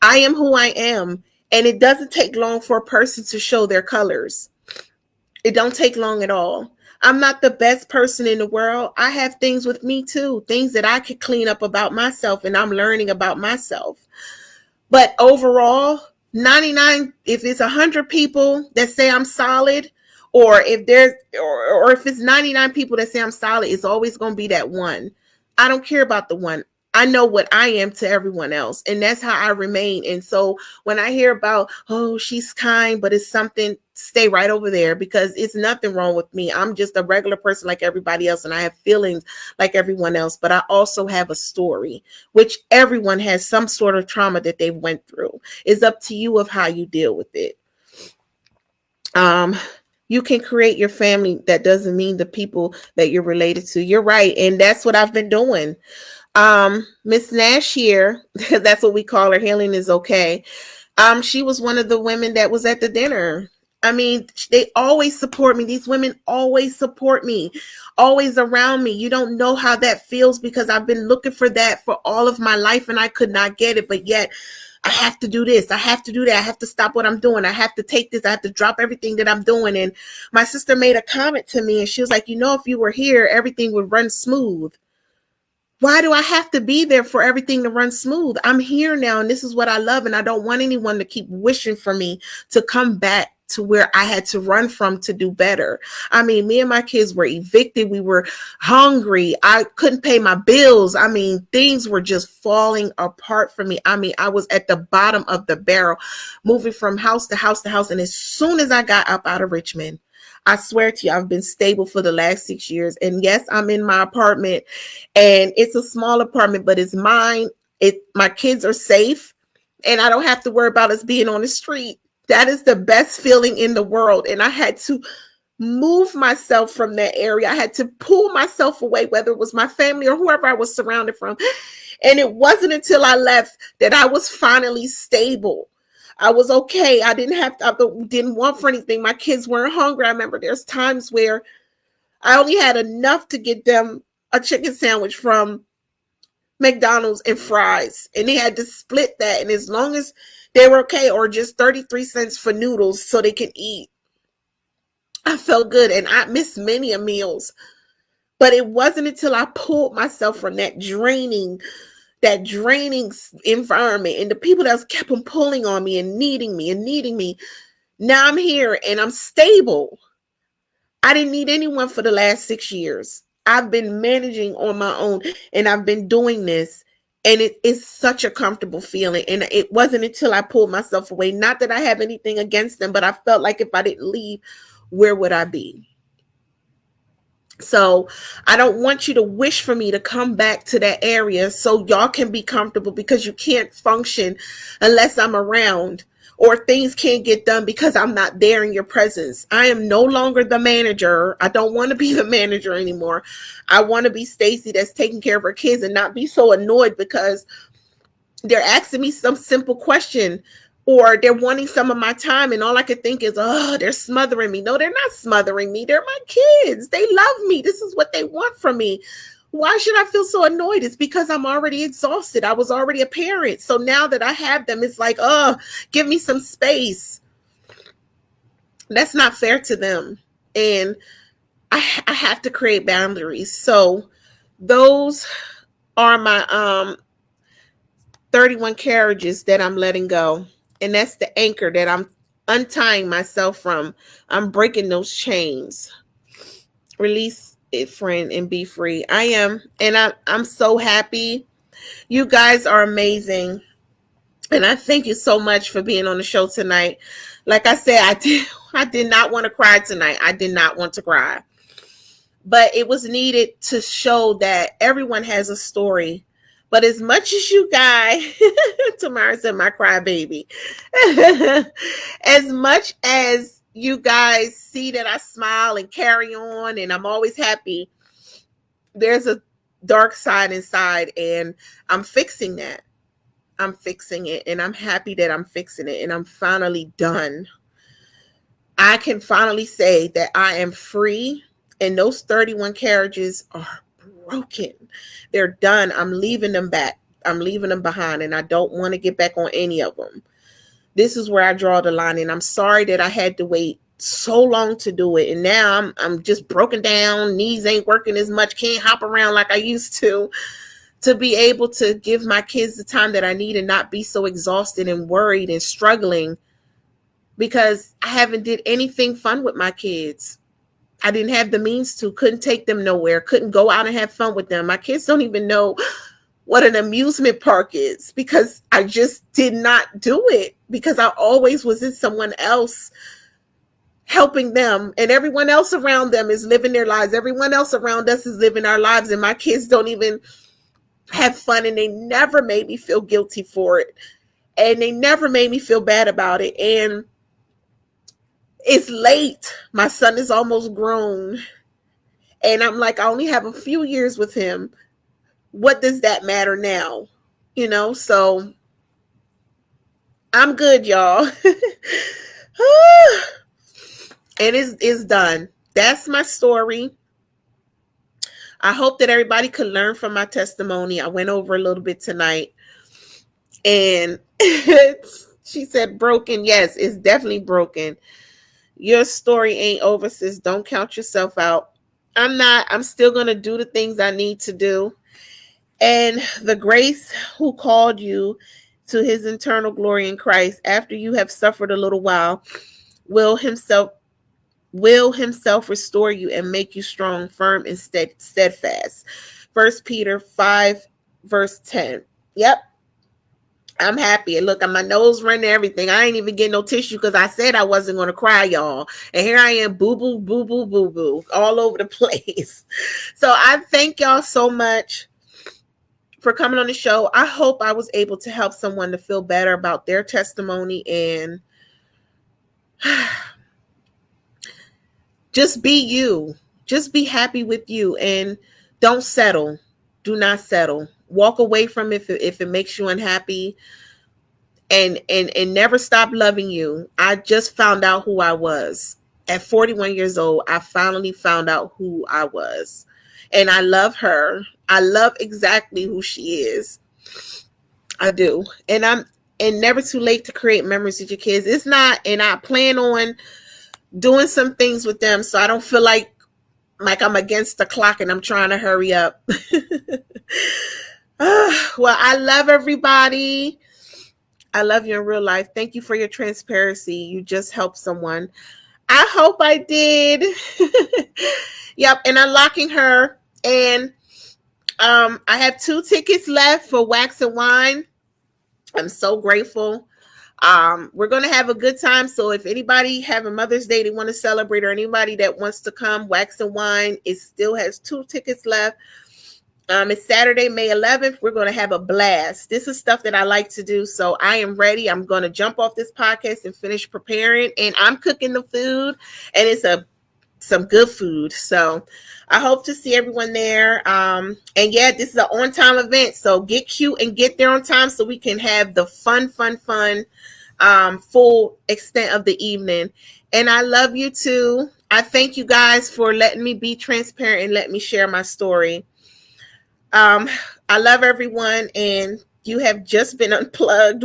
I am who I am, and it doesn't take long for a person to show their colors. It don't take long at all. I'm not the best person in the world. I have things with me too, things that I could clean up about myself, and I'm learning about myself. But overall, 99, if it's 100 people that say I'm solid, or if there's or if it's 99 people that say I'm solid, it's always going to be that one. I don't care about the one. I know what I am to everyone else, and that's how I remain. And so when I hear about, oh, she's kind, but it's something, stay right over there, because it's nothing wrong with me. I'm just a regular person like everybody else, and I have feelings like everyone else, but I also have a story, which everyone has some sort of trauma that they went through. It's up to you of how you deal with it. You can create your family. That doesn't mean the people that you're related to. You're right. And that's what I've been doing. Miss Nash here, that's what we call her, Healing is Okay. She was one of the women that was at the dinner. I mean, they always support me. These women always support me, always around me. You don't know how that feels, because I've been looking for that for all of my life, and I could not get it. But yet I have to do this. I have to do that. I have to stop what I'm doing. I have to take this. I have to drop everything that I'm doing. And my sister made a comment to me, and she was like, if you were here, everything would run smooth. Why do I have to be there for everything to run smooth? I'm here now, and this is what I love, and I don't want anyone to keep wishing for me to come back to where I had to run from to do better. I mean, me and my kids were evicted. We were hungry. I couldn't pay my bills. I mean, things were just falling apart for me. I mean, I was at the bottom of the barrel, moving from house to house to house. And as soon as I got up out of Richmond, I swear to you, I've been stable for the last 6 years. And yes, I'm in my apartment, and it's a small apartment, but it's mine. My kids are safe, and I don't have to worry about us being on the street. That is the best feeling in the world. And I had to move myself from that area. I had to pull myself away, whether it was my family or whoever I was surrounded from. And it wasn't until I left that I was finally stable. I was okay. I didn't want for anything. My kids weren't hungry. I remember there's times where I only had enough to get them a chicken sandwich from McDonald's and fries, and they had to split that. And as long as they were okay, or just 33 cents for noodles so they could eat, I felt good. And I missed many a meals, but it wasn't until I pulled myself from that draining environment, and the people that kept on pulling on me and needing me and needing me. Now I'm here and I'm stable. I didn't need anyone for the last 6 years. I've been managing on my own, and I've been doing this, and it is such a comfortable feeling. And it wasn't until I pulled myself away. Not that I have anything against them, but I felt like if I didn't leave, where would I be? So I don't want you to wish for me to come back to that area so y'all can be comfortable, because you can't function unless I'm around. or things can't get done because I'm not there in your presence. I am no longer the manager. I don't want to be the manager anymore. I want to be Stacy that's taking care of her kids and not be so annoyed because they're asking me some simple question or they're wanting some of my time and all I could think is, oh, they're smothering me. No, they're not smothering me. They're my kids. They love me. This is what they want from me. Why should I feel so annoyed? It's because I'm already exhausted. I was already a parent. So now that I have them, it's like, oh, give me some space. That's not fair to them. And I have to create boundaries. So those are my 31 carriages that I'm letting go. And that's the anchor that I'm untying myself from. I'm breaking those chains. Release it, friend, and be free. I am. And I'm so happy. You guys are amazing. And I thank you so much for being on the show tonight. Like I said, I did not want to cry tonight. I did not want to cry. But it was needed to show that everyone has a story. But as much as you guys, Tamara said my crybaby, as much as you guys see that I smile and carry on and I'm always happy, there's a dark side inside and I'm fixing that. I'm fixing it and I'm happy that I'm fixing it and I'm finally done. I can finally say that I am free and those 31 carriages are broken. They're done. I'm leaving them back. I'm leaving them behind and I don't want to get back on any of them. This is where I draw the line and I'm sorry that I had to wait so long to do it. And now I'm just broken down. Knees ain't working as much. Can't hop around like I used to be able to give my kids the time that I need and not be so exhausted and worried and struggling because I haven't did anything fun with my kids. I didn't have the means to, couldn't take them nowhere, couldn't go out and have fun with them. My kids don't even know what an amusement park is because I just did not do it because I always was in someone else helping them and everyone else around them is living their lives. Everyone else around us is living our lives and my kids don't even have fun and they never made me feel guilty for it and they never made me feel bad about it. And it's late. My son is almost grown and I'm like, I only have a few years with him. What does that matter now? You know, so I'm good, y'all. And it's done. That's my story. I hope that everybody could learn from my testimony. I went over a little bit tonight. And she said broken. Yes, it's definitely broken. Your story ain't over, sis. Don't count yourself out. I'm not. I'm still going to do the things I need to do. And the grace who called you to his eternal glory in Christ after you have suffered a little while will himself restore you and make you strong, firm, and steadfast. 1 Peter 5, verse 10. Yep. I'm happy. And look, at my nose running everything. I ain't even getting no tissue because I said I wasn't going to cry, y'all. And here I am, boo, boo, boo, boo, boo, boo, all over the place. So I thank y'all so much for coming on the show. I hope I was able to help someone to feel better about their testimony and just be you. Just be happy with you and don't settle. Do not settle. Walk away from it if it makes you unhappy and never stop loving you. I just found out who I was. At 41 years old, I finally found out who I was. And I love her. I love exactly who she is. I do. And never too late to create memories with your kids. It's not, and I plan on doing some things with them so I don't feel like I'm against the clock and I'm trying to hurry up. Well, I love everybody. I love you in real life. Thank you for your transparency. You just helped someone. I hope I did. Yep, and unlocking her. And I have 2 tickets left for Wax and Wine. I'm so grateful. We're going to have a good time. So if anybody have a Mother's Day they want to celebrate or anybody that wants to come, Wax and Wine, it still has 2 tickets left. It's Saturday, May 11th. We're going to have a blast. This is stuff that I like to do. So I am ready. I'm going to jump off this podcast and finish preparing. And I'm cooking the food. And it's some good food. So I hope to see everyone there. And yeah, this is an on-time event. So get cute and get there on time so we can have the fun, full extent of the evening. And I love you too. I thank you guys for letting me be transparent and let me share my story. Um, I love everyone, and you have just been unplugged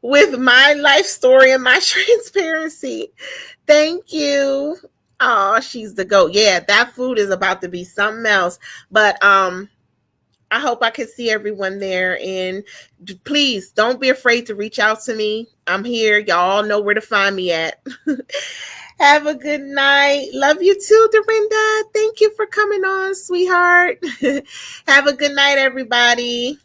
with my life story and my transparency. Thank you. Oh, she's the goat. Yeah, that food is about to be something else. But I hope I can see everyone there. And please don't be afraid to reach out to me. I'm here. Y'all know where to find me at. Have a good night. Love you too, Dorinda. Thank you for coming on, sweetheart. Have a good night, everybody.